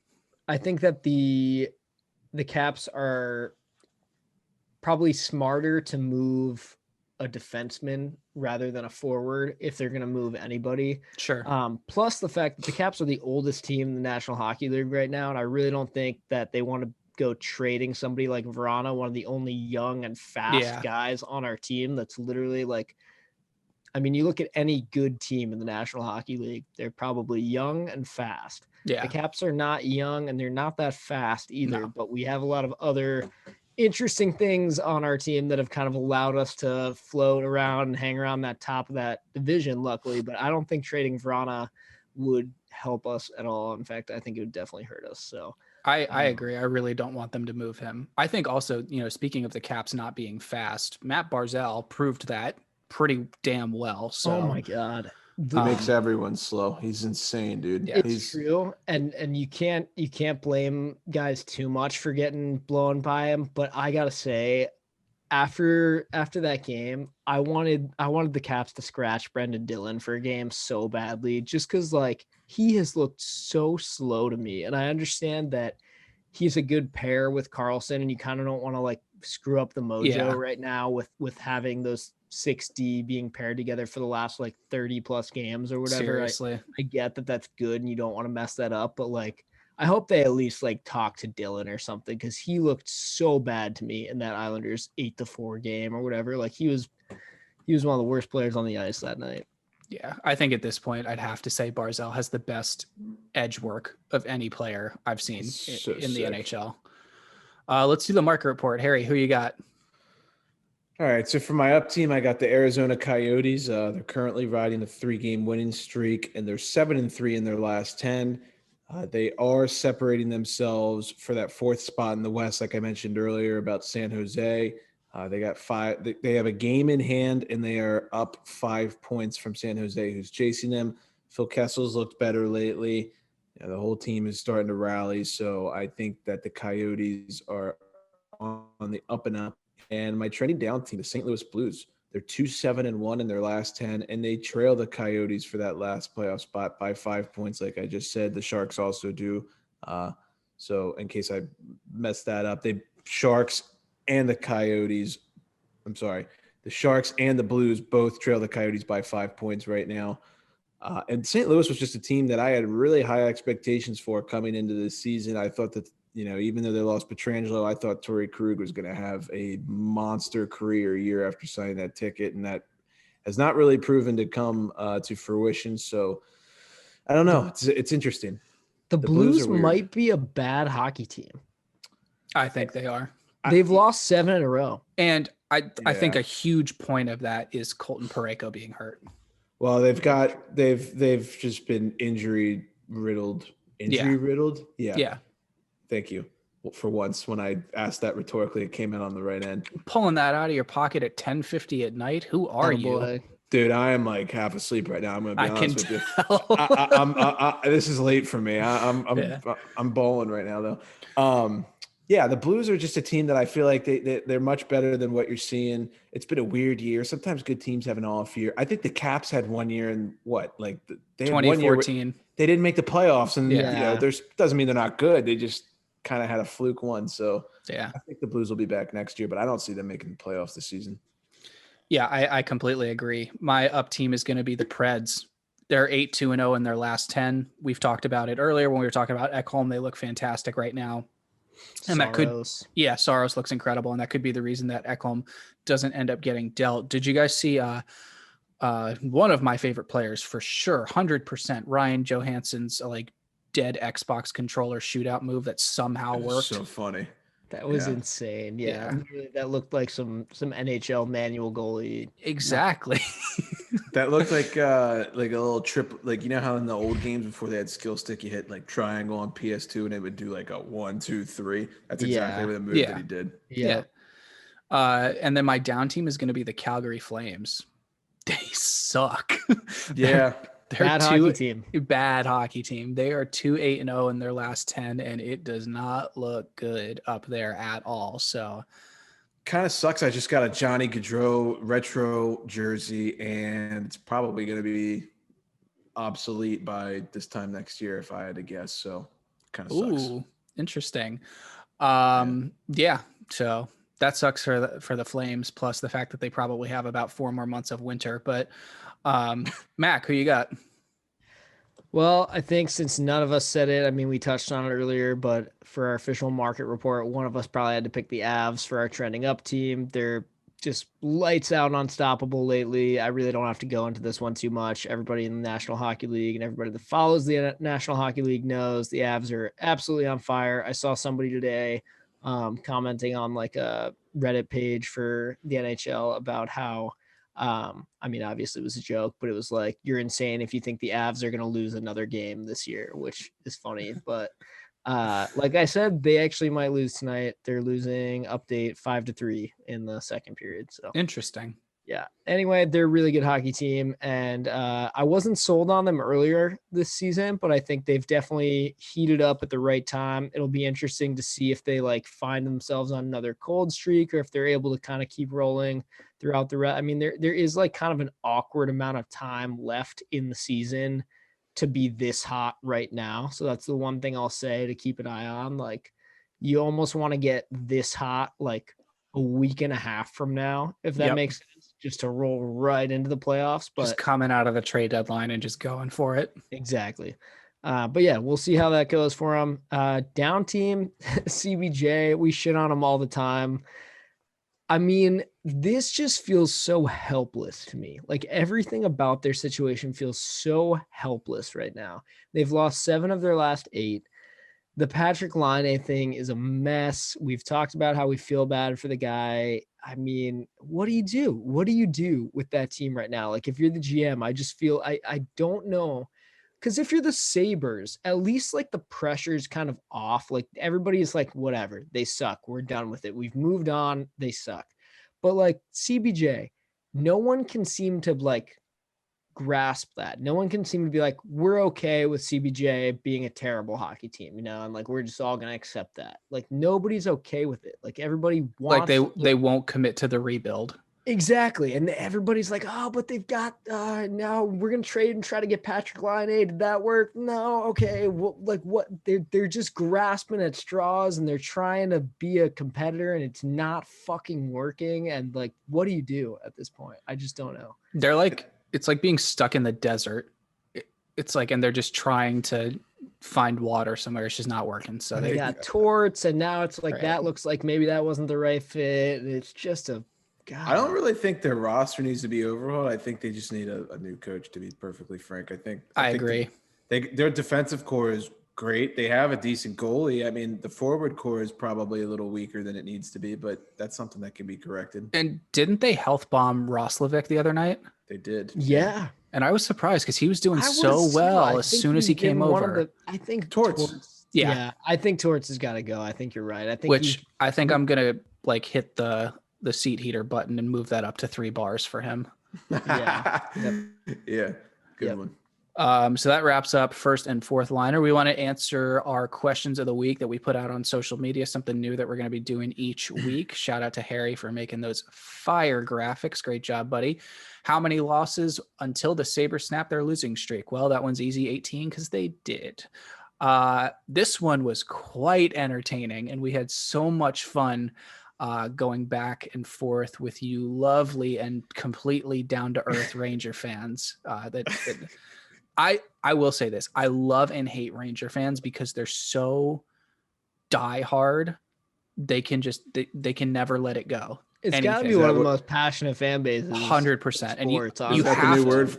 [SPEAKER 4] I think that the Caps are probably smarter to move a defenseman rather than a forward if they're going to move anybody.
[SPEAKER 3] Sure.
[SPEAKER 4] Plus the fact that the Caps are the oldest team in the National Hockey League right now, and I really don't think that they want to go trading somebody like Vrana, one of the only young and fast guys on our team that's literally like, I mean, you look at any good team in the National Hockey League, they're probably young and fast.
[SPEAKER 3] Yeah.
[SPEAKER 4] The Caps are not young and they're not that fast either, but we have a lot of other interesting things on our team that have kind of allowed us to float around and hang around that top of that division, luckily. But I don't think trading Vrana would help us at all. In fact, I think it would definitely hurt us. So
[SPEAKER 3] I agree. I really don't want them to move him. I think also, speaking of the Caps not being fast, Matt Barzal proved that pretty damn well. So,
[SPEAKER 4] oh my God.
[SPEAKER 2] He makes everyone slow. He's insane, dude.
[SPEAKER 4] Yeah, it's true. And you can't blame guys too much for getting blown by him. But I gotta say, after that game, I wanted the Caps to scratch Brendan Dillon for a game so badly, just because like he has looked so slow to me. And I understand that he's a good pair with Carlson, and you kind of don't want to like screw up the mojo right now with having those 6D being paired together for the last like 30 plus games or whatever.
[SPEAKER 3] Seriously.
[SPEAKER 4] I get that that's good and you don't want to mess that up, but like I hope they at least like talk to Dillon or something, because he looked so bad to me in that Islanders 8-4 game or whatever. Like he was one of the worst players on the ice that night.
[SPEAKER 3] Yeah, I think at this point I'd have to say Barzal has the best edge work of any player I've seen in the NHL. Let's do the market report. Harry, who you got?
[SPEAKER 2] All right, so for my up team, I got the Arizona Coyotes. They're currently riding a 3-game winning streak, and they're 7-3 in their last 10. They are separating themselves for that 4th spot in the West, like I mentioned earlier about San Jose. They got 5. They have a game in hand, and they are up 5 points from San Jose, who's chasing them. Phil Kessel's looked better lately. The whole team is starting to rally, so I think that the Coyotes are on the up and up. And my trending down team, the St. Louis Blues, they're 2-7-1 in their last 10, and they trail the Coyotes for that last playoff spot by 5 points. Like I just said, the Sharks also do. So in case I messed that up, the Sharks and the Blues both trail the Coyotes by 5 points right now. And St. Louis was just a team that I had really high expectations for coming into this season. I thought that, even though they lost Pietrangelo, I thought Torrey Krug was going to have a monster career year after signing that ticket, and that has not really proven to come to fruition. So I don't know. It's interesting.
[SPEAKER 4] The Blues might be a bad hockey team.
[SPEAKER 3] I think they are.
[SPEAKER 4] They've lost 7 in a row.
[SPEAKER 3] And I think
[SPEAKER 2] Yeah.
[SPEAKER 3] a huge point of that is Colton Parayko being hurt.
[SPEAKER 2] Well, they've just been injury riddled. Yeah. Thank you. Well, for once, when I asked that rhetorically, it came in on the right end.
[SPEAKER 3] Pulling that out of your pocket at 10:50 at night. Who are you?
[SPEAKER 4] Boy.
[SPEAKER 2] Dude, I am like half asleep right now. I'm gonna be
[SPEAKER 3] I can
[SPEAKER 2] honest with you.
[SPEAKER 3] tell.
[SPEAKER 2] This is late for me. I'm bowling right now though. Yeah, the Blues are just a team that I feel like they're much better than what you're seeing. It's been a weird year. Sometimes good teams have an off year. I think the Caps had 1 year in they had 1 year
[SPEAKER 3] 2014.
[SPEAKER 2] they didn't make the playoffs, and
[SPEAKER 4] Yeah.
[SPEAKER 2] there's doesn't mean they're not good. They just kind of had a fluke one. So
[SPEAKER 3] Yeah.
[SPEAKER 2] I think the Blues will be back next year, but I don't see them making the playoffs this season.
[SPEAKER 3] Yeah, I completely agree. My up team is going to be the Preds. They're 8-2-0 in their last 10. We've talked about it earlier when we were talking about Ekholm. They look fantastic right now. And Saros looks incredible. And that could be the reason that Ekholm doesn't end up getting dealt. Did you guys see one of my favorite players for sure, 100%, Ryan Johansson's dead Xbox controller shootout move that somehow worked?
[SPEAKER 2] So funny.
[SPEAKER 4] That was insane. Yeah. Literally, that looked like some NHL manual goalie.
[SPEAKER 3] Exactly.
[SPEAKER 2] That looked like a little trip, like how in the old games before they had skill stick, you hit like triangle on PS2 and it would do like a 1, 2, 3. That's exactly what the move that he did.
[SPEAKER 3] Yeah. And then my down team is going to be the Calgary Flames. They suck.
[SPEAKER 2] Yeah.
[SPEAKER 3] They're
[SPEAKER 4] bad hockey team.
[SPEAKER 3] Bad hockey team. They are 2-8-0 in their last 10, and it does not look good up there at all. So
[SPEAKER 2] kind of sucks. I just got a Johnny Gaudreau retro jersey, and it's probably going to be obsolete by this time next year if I had to guess. So kind of sucks.
[SPEAKER 3] Ooh, interesting. Yeah. So that sucks for the Flames, plus the fact that they probably have about 4 more months of winter. But Mac, who you got?
[SPEAKER 4] Well, I think since none of us said it, I mean, we touched on it earlier, but for our official market report, one of us probably had to pick the Avs for our trending up team. They're just lights out and unstoppable lately. I really don't have to go into this one too much. Everybody in the National Hockey League and everybody that follows the National Hockey League knows the Avs are absolutely on fire. I saw somebody today commenting on like a Reddit page for the NHL about how I mean, obviously it was a joke, but it was like, you're insane if you think the Avs are going to lose another game this year, which is funny. But like I said, they actually might lose tonight. They're losing update 5-3 in the second period. So
[SPEAKER 3] interesting.
[SPEAKER 4] Yeah. Anyway, they're a really good hockey team. And I wasn't sold on them earlier this season, but I think they've definitely heated up at the right time. It'll be interesting to see if they like find themselves on another cold streak or if they're able to kind of keep rolling throughout the rest. I mean, there is like kind of an awkward amount of time left in the season to be this hot right now. So that's the one thing I'll say to keep an eye on. Like, you almost want to get this hot like a week and a half from now, if that makes sense, just to roll right into the playoffs. But
[SPEAKER 3] just coming out of the trade deadline and just going for it.
[SPEAKER 4] Exactly. But yeah, we'll see how that goes for them. Down team, CBJ, we shit on them all the time. I mean, this just feels so helpless to me. Like everything about their situation feels so helpless right now. They've lost 7 of their last 8. The Patrick Laine thing is a mess. We've talked about how we feel bad for the guy. I mean, what do you do? What do you do with that team right now? Like if you're the GM, I just feel I don't know. Because if you're the Sabres, at least like the pressure's kind of off. Like everybody's like, whatever, they suck. We're done with it. We've moved on. They suck. But like CBJ, no one can seem to like grasp that. No one can seem to be like, we're okay with CBJ being a terrible hockey team, and like we're just all gonna accept that. Like nobody's okay with it. Like everybody wants
[SPEAKER 3] they won't commit to the rebuild.
[SPEAKER 4] Exactly. And everybody's like, oh, but they've got now we're gonna trade and try to get Patrick Laine. Did that work? No, okay. Well, like what they're just grasping at straws and they're trying to be a competitor and it's not fucking working. And like, what do you do at this point? I just don't know.
[SPEAKER 3] They're like, it's like being stuck in the desert. It's like, and they're just trying to find water somewhere. It's just not working. So
[SPEAKER 4] they got Torts, and now it's like that looks like maybe that wasn't the right fit. It's just a God.
[SPEAKER 2] I don't really think their roster needs to be overhauled. I think they just need a new coach, to be perfectly frank. I think
[SPEAKER 3] I agree.
[SPEAKER 2] Their defensive core is great. They have a decent goalie. I mean, the forward core is probably a little weaker than it needs to be, but that's something that can be corrected.
[SPEAKER 3] And didn't they health bomb Roslovic the other night?
[SPEAKER 2] They did.
[SPEAKER 4] Yeah.
[SPEAKER 3] And I was surprised because he was doing
[SPEAKER 4] I
[SPEAKER 3] so
[SPEAKER 4] was too.
[SPEAKER 3] well
[SPEAKER 4] I
[SPEAKER 3] as
[SPEAKER 4] think
[SPEAKER 3] soon as he came
[SPEAKER 4] been one of
[SPEAKER 3] over.
[SPEAKER 4] I think
[SPEAKER 2] Torts.
[SPEAKER 3] Yeah.
[SPEAKER 4] I think Torts has got to go. I think you're right. I think
[SPEAKER 3] Which I think I'm gonna like hit the seat heater button and move that up to 3 bars for him.
[SPEAKER 4] Yeah. Yep.
[SPEAKER 2] Yeah. Good
[SPEAKER 4] Yep.
[SPEAKER 2] one.
[SPEAKER 3] So that wraps up first and fourth liner. We want to answer our questions of the week that we put out on social media, something new that we're going to be doing each week. Shout out to Harry for making those fire graphics. Great job, buddy. How many losses until the Sabres snap their losing streak? Well, that one's easy, 18, because they did. This one was quite entertaining, and we had so much fun going back and forth with you lovely and completely down-to-earth Ranger fans. I will say this. I love and hate Ranger fans because they're so diehard. They can just they can never let it go.
[SPEAKER 4] It's got to be one of the most passionate fan bases.
[SPEAKER 3] 100%. And you
[SPEAKER 2] Is that the
[SPEAKER 3] have
[SPEAKER 2] new
[SPEAKER 3] to.
[SPEAKER 2] word?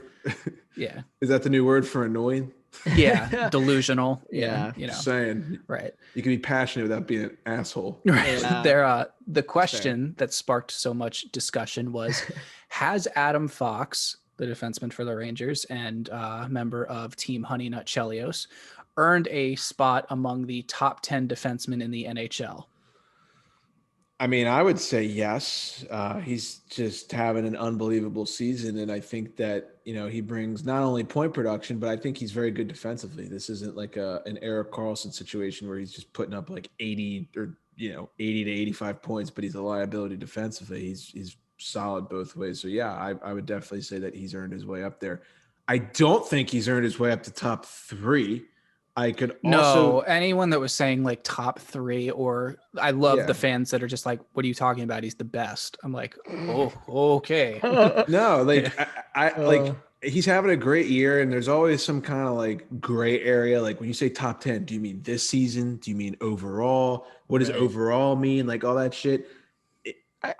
[SPEAKER 3] Yeah.
[SPEAKER 2] Is that the new word for annoying?
[SPEAKER 3] Yeah. Delusional.
[SPEAKER 4] Yeah.
[SPEAKER 3] You know.
[SPEAKER 2] Just saying.
[SPEAKER 3] Right.
[SPEAKER 2] You can be passionate without being an asshole.
[SPEAKER 3] Right.
[SPEAKER 4] Yeah.
[SPEAKER 3] The question that sparked so much discussion was, has Adam Fox, the defenseman for the Rangers and member of Team Honey Nut Chelios, earned a spot among the top 10 defensemen in the NHL?
[SPEAKER 2] I mean, I would say yes. He's just having an unbelievable season, and I think that he brings not only point production, but I think he's very good defensively. This isn't like an Erik Karlsson situation where he's just putting up like 80 or 80 to 85 points, but he's a liability defensively. He's solid both ways. So yeah, I would definitely say that he's earned his way up there. I don't think he's earned his way up to top 3. I could also
[SPEAKER 3] anyone that was saying like top 3, or I love the fans that are just like, what are you talking about? He's the best. I'm like, oh, okay.
[SPEAKER 2] No, like I like he's having a great year, and there's always some kind of like gray area. Like when you say top 10, do you mean this season? Do you mean overall? What does overall mean? Like all that shit.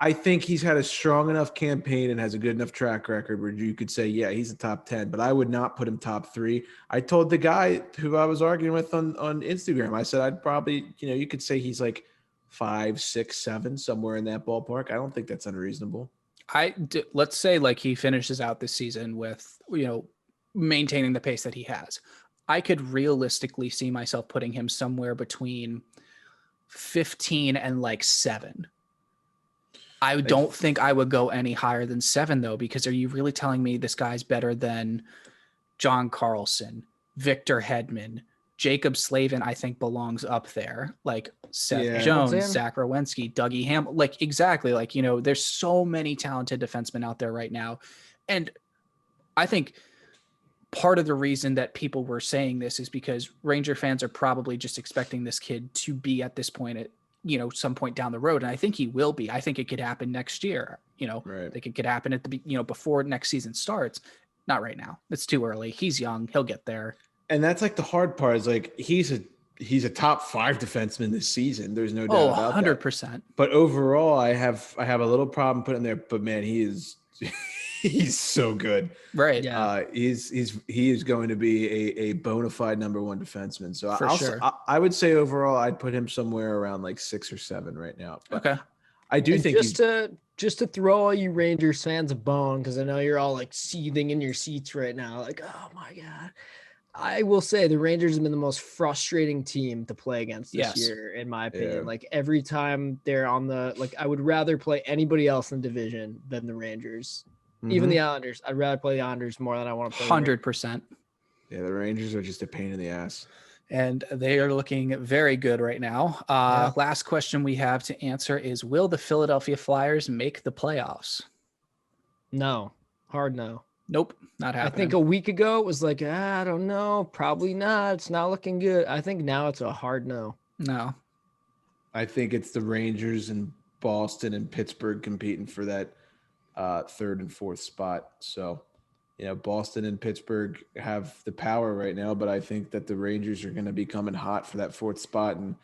[SPEAKER 2] I think he's had a strong enough campaign and has a good enough track record where you could say, yeah, he's a top 10, but I would not put him top 3. I told the guy who I was arguing with on Instagram, I said, I'd probably, you could say he's like 5, 6, 7, somewhere in that ballpark. I don't think that's unreasonable.
[SPEAKER 3] Let's say like he finishes out this season with, maintaining the pace that he has. I could realistically see myself putting him somewhere between 15 and like 7. I don't think I would go any higher than 7 though, because are you really telling me this guy's better than John Carlson, Victor Hedman, Jacob Slavin? I think belongs up there. Like Seth Jones, Zach Rowensky, Dougie Hamilton. Like exactly. Like, there's so many talented defensemen out there right now. And I think part of the reason that people were saying this is because Ranger fans are probably just expecting this kid to be at this point at some point down the road. And I think he will be. I think it could happen next year. I think it could happen at the, before next season starts. Not right now. It's too early. He's young. He'll get there.
[SPEAKER 2] And that's like the hard part is like, he's a top 5 defenseman this season. There's no doubt about
[SPEAKER 3] 100%.
[SPEAKER 2] that. But overall, I have a little problem putting him there, but man, he's so good.
[SPEAKER 3] Right.
[SPEAKER 2] Yeah. He is going to be a bona fide number 1 defenseman. So
[SPEAKER 3] sure.
[SPEAKER 2] I would say overall, I'd put him somewhere around like 6 or 7 right now. But
[SPEAKER 3] okay.
[SPEAKER 2] I do think
[SPEAKER 4] just to throw all you Rangers fans a bone, because I know you're all like seething in your seats right now. Like, oh my God. I will say the Rangers have been the most frustrating team to play against this year, in my opinion. Yeah. Like every time they're on I would rather play anybody else in the division than the Rangers. Mm-hmm. Even the Islanders. I'd rather play the Islanders more than I want to play
[SPEAKER 3] 100%.
[SPEAKER 2] Yeah, the Rangers are just a pain in the ass.
[SPEAKER 3] And they are looking very good right now. Last question we have to answer is, will the Philadelphia Flyers make the playoffs?
[SPEAKER 4] No. Hard no.
[SPEAKER 3] Nope, not happening.
[SPEAKER 4] I think a week ago it was like, I don't know, probably not. It's not looking good. I think now it's a hard no.
[SPEAKER 3] No.
[SPEAKER 2] I think it's the Rangers and Boston and Pittsburgh competing for that 3rd and 4th spot. So, Boston and Pittsburgh have the power right now, but I think that the Rangers are going to be coming hot for that 4th spot. And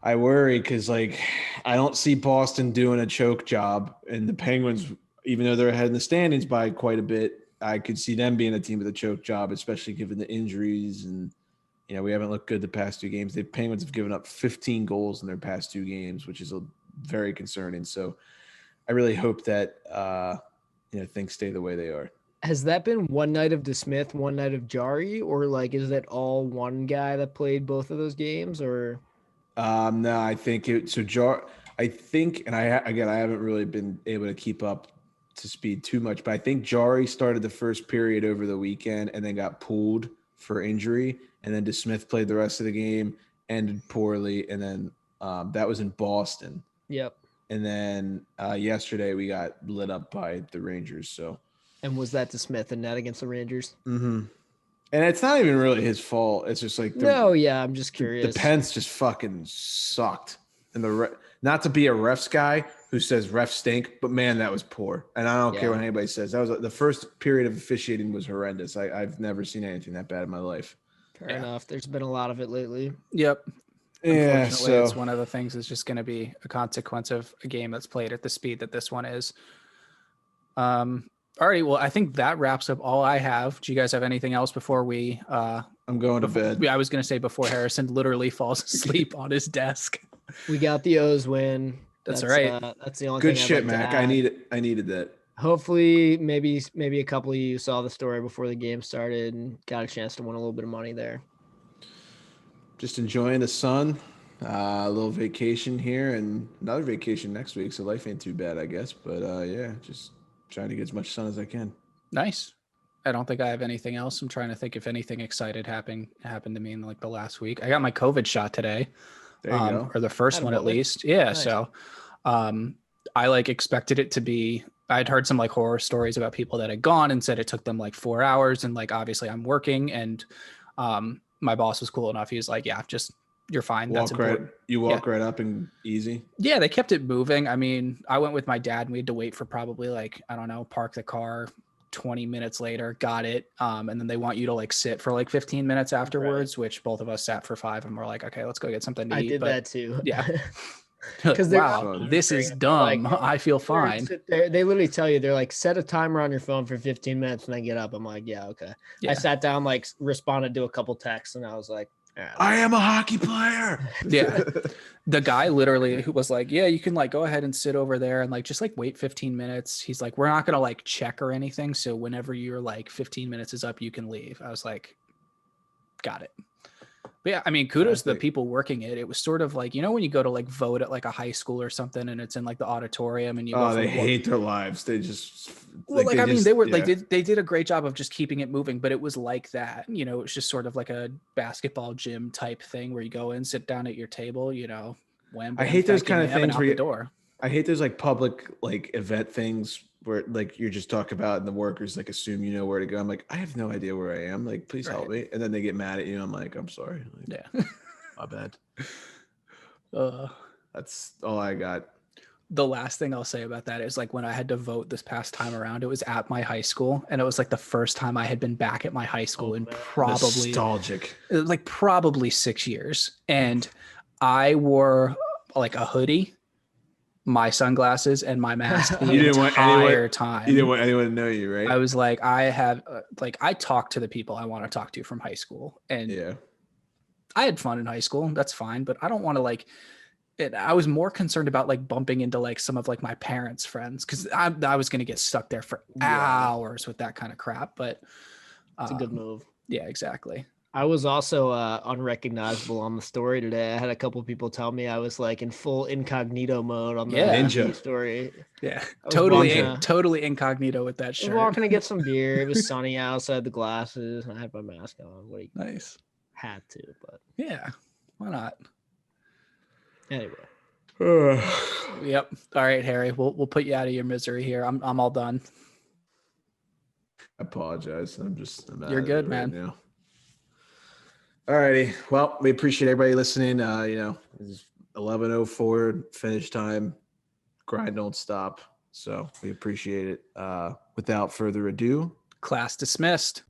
[SPEAKER 2] I worry because, I don't see Boston doing a choke job, and the Penguins, even though they're ahead in the standings by quite a bit, I could see them being a team with a choke job, especially given the injuries and, we haven't looked good the past 2 games. The Penguins have given up 15 goals in their past 2 games, which is very concerning. So I really hope that things stay the way they are.
[SPEAKER 4] Has that been one night of DeSmith, one night of Jari, or like is that all one guy that played both of those games? Or
[SPEAKER 2] No, I think I think, and I haven't really been able to keep up to speed too much, but I think Jari started the first period over the weekend and then got pulled for injury, and then DeSmith played the rest of the game, ended poorly, and then that was in Boston.
[SPEAKER 4] Yep.
[SPEAKER 2] And then yesterday we got lit up by the Rangers. So.
[SPEAKER 4] And was that DeSmith and net against the Rangers?
[SPEAKER 2] Mm-hmm. And it's not even really his fault. It's just like
[SPEAKER 4] I'm just curious.
[SPEAKER 2] The Pens just fucking sucked, and not to be a refs guy who says refs stink, but man, that was poor. And I don't care what anybody says. That was the first period of officiating was horrendous. I've never seen anything that bad in my life.
[SPEAKER 4] Fair enough. There's been a lot of it lately.
[SPEAKER 3] Yep.
[SPEAKER 2] Yeah,
[SPEAKER 3] Unfortunately, it's one of the things that's just going to be a consequence of a game that's played at the speed that this one is. Alrighty, well, I think that wraps up all I have. Do you guys have anything else before we?
[SPEAKER 2] I'm going to bed.
[SPEAKER 3] I was going to say before Harrison literally falls asleep on his desk.
[SPEAKER 4] We got the O's win.
[SPEAKER 3] That's all right.
[SPEAKER 4] That's the only
[SPEAKER 2] Good
[SPEAKER 4] thing
[SPEAKER 2] shit,
[SPEAKER 4] I'd like to
[SPEAKER 2] Mac.
[SPEAKER 4] add.
[SPEAKER 2] I needed that.
[SPEAKER 4] Hopefully, maybe a couple of you saw the story before the game started and got a chance to win a little bit of money there.
[SPEAKER 2] Just enjoying the sun, a little vacation here, and another vacation next week. So life ain't too bad, I guess. But just trying to get as much sun as I can.
[SPEAKER 3] Nice. I don't think I have anything else. I'm trying to think if anything excited happened to me in like the last week. I got my COVID shot today.
[SPEAKER 2] There you go.
[SPEAKER 3] Or the first one at least. Yeah. Nice. So I like expected it to be, I'd heard some like horror stories about people that had gone and said it took them like 4 hours. And like, obviously I'm working, and my boss was cool enough. He was like, yeah, just, you're fine. That's important.
[SPEAKER 2] You walk right up and easy.
[SPEAKER 3] Yeah. They kept it moving. I mean, I went with my dad and we had to wait for probably like, I don't know, park the car 20 minutes later, got it. And then they want you to like sit for like 15 minutes afterwards, which both of us sat for 5 and we're like, okay, let's go get something to eat.
[SPEAKER 4] I did that too.
[SPEAKER 3] Yeah.
[SPEAKER 4] Because
[SPEAKER 3] wow, this is dumb. Like, I feel fine.
[SPEAKER 4] They literally tell you, they're like, set a timer on your phone for 15 minutes and then get up. I'm like, yeah, okay. Yeah. I sat down, like responded to a couple texts, and I was like,
[SPEAKER 2] I am a hockey player.
[SPEAKER 3] Yeah. The guy literally who was like, yeah, you can like go ahead and sit over there and like just like wait 15 minutes. He's like, we're not gonna like check or anything. So whenever you're like 15 minutes is up, you can leave. I was like, got it. But yeah, I mean, kudos to the people working it. It was sort of like, you know, when you go to like vote at like a high school or something, and it's in like the auditorium, and you
[SPEAKER 2] they hate their lives. They just
[SPEAKER 3] they did a great job of just keeping it moving, but it was like that, you know, it's just sort of like a basketball gym type thing where you go in, sit down at your table, you know,
[SPEAKER 2] I hate those kind of things where I hate those like public like event things where like you're just talking about and the workers like assume you know where to go. I'm like, I have no idea where I am. Like, please help me. And then they get mad at you. I'm like, I'm sorry. Like,
[SPEAKER 3] yeah.
[SPEAKER 2] My bad. That's all I got.
[SPEAKER 3] The last thing I'll say about that is like when I had to vote this past time around, it was at my high school, and it was like the first time I had been back at my high school in probably
[SPEAKER 2] nostalgic,
[SPEAKER 3] like probably 6 years. And I wore like a hoodie, my sunglasses, and my mask the entire time.
[SPEAKER 2] You didn't want anyone to know you, right?
[SPEAKER 3] I was like, I talk to the people I want to talk to from high school, and
[SPEAKER 2] yeah,
[SPEAKER 3] I had fun in high school. That's fine, but I don't want to like. I was more concerned about like bumping into like some of like my parents' friends, because I was going to get stuck there for hours with that kind of crap. But
[SPEAKER 4] it's a good move.
[SPEAKER 3] Yeah, exactly.
[SPEAKER 4] I was also unrecognizable on the story today. I had a couple people tell me I was like in full incognito mode on the
[SPEAKER 2] ninja
[SPEAKER 4] story.
[SPEAKER 3] Yeah, totally incognito with that shirt.
[SPEAKER 4] I was walking to get some beer. It was sunny outside, the glasses, and I had my mask on.
[SPEAKER 3] Nice.
[SPEAKER 4] Had to, but
[SPEAKER 3] yeah, why not?
[SPEAKER 4] Anyway.
[SPEAKER 3] Yep. All right, Harry. We'll put you out of your misery here. I'm all done.
[SPEAKER 2] I apologize. I'm
[SPEAKER 3] You're good, man.
[SPEAKER 2] Now. All righty. Well, we appreciate everybody listening. It's 11:04 finish time. Grind don't stop. So we appreciate it. Without further ado,
[SPEAKER 3] class dismissed.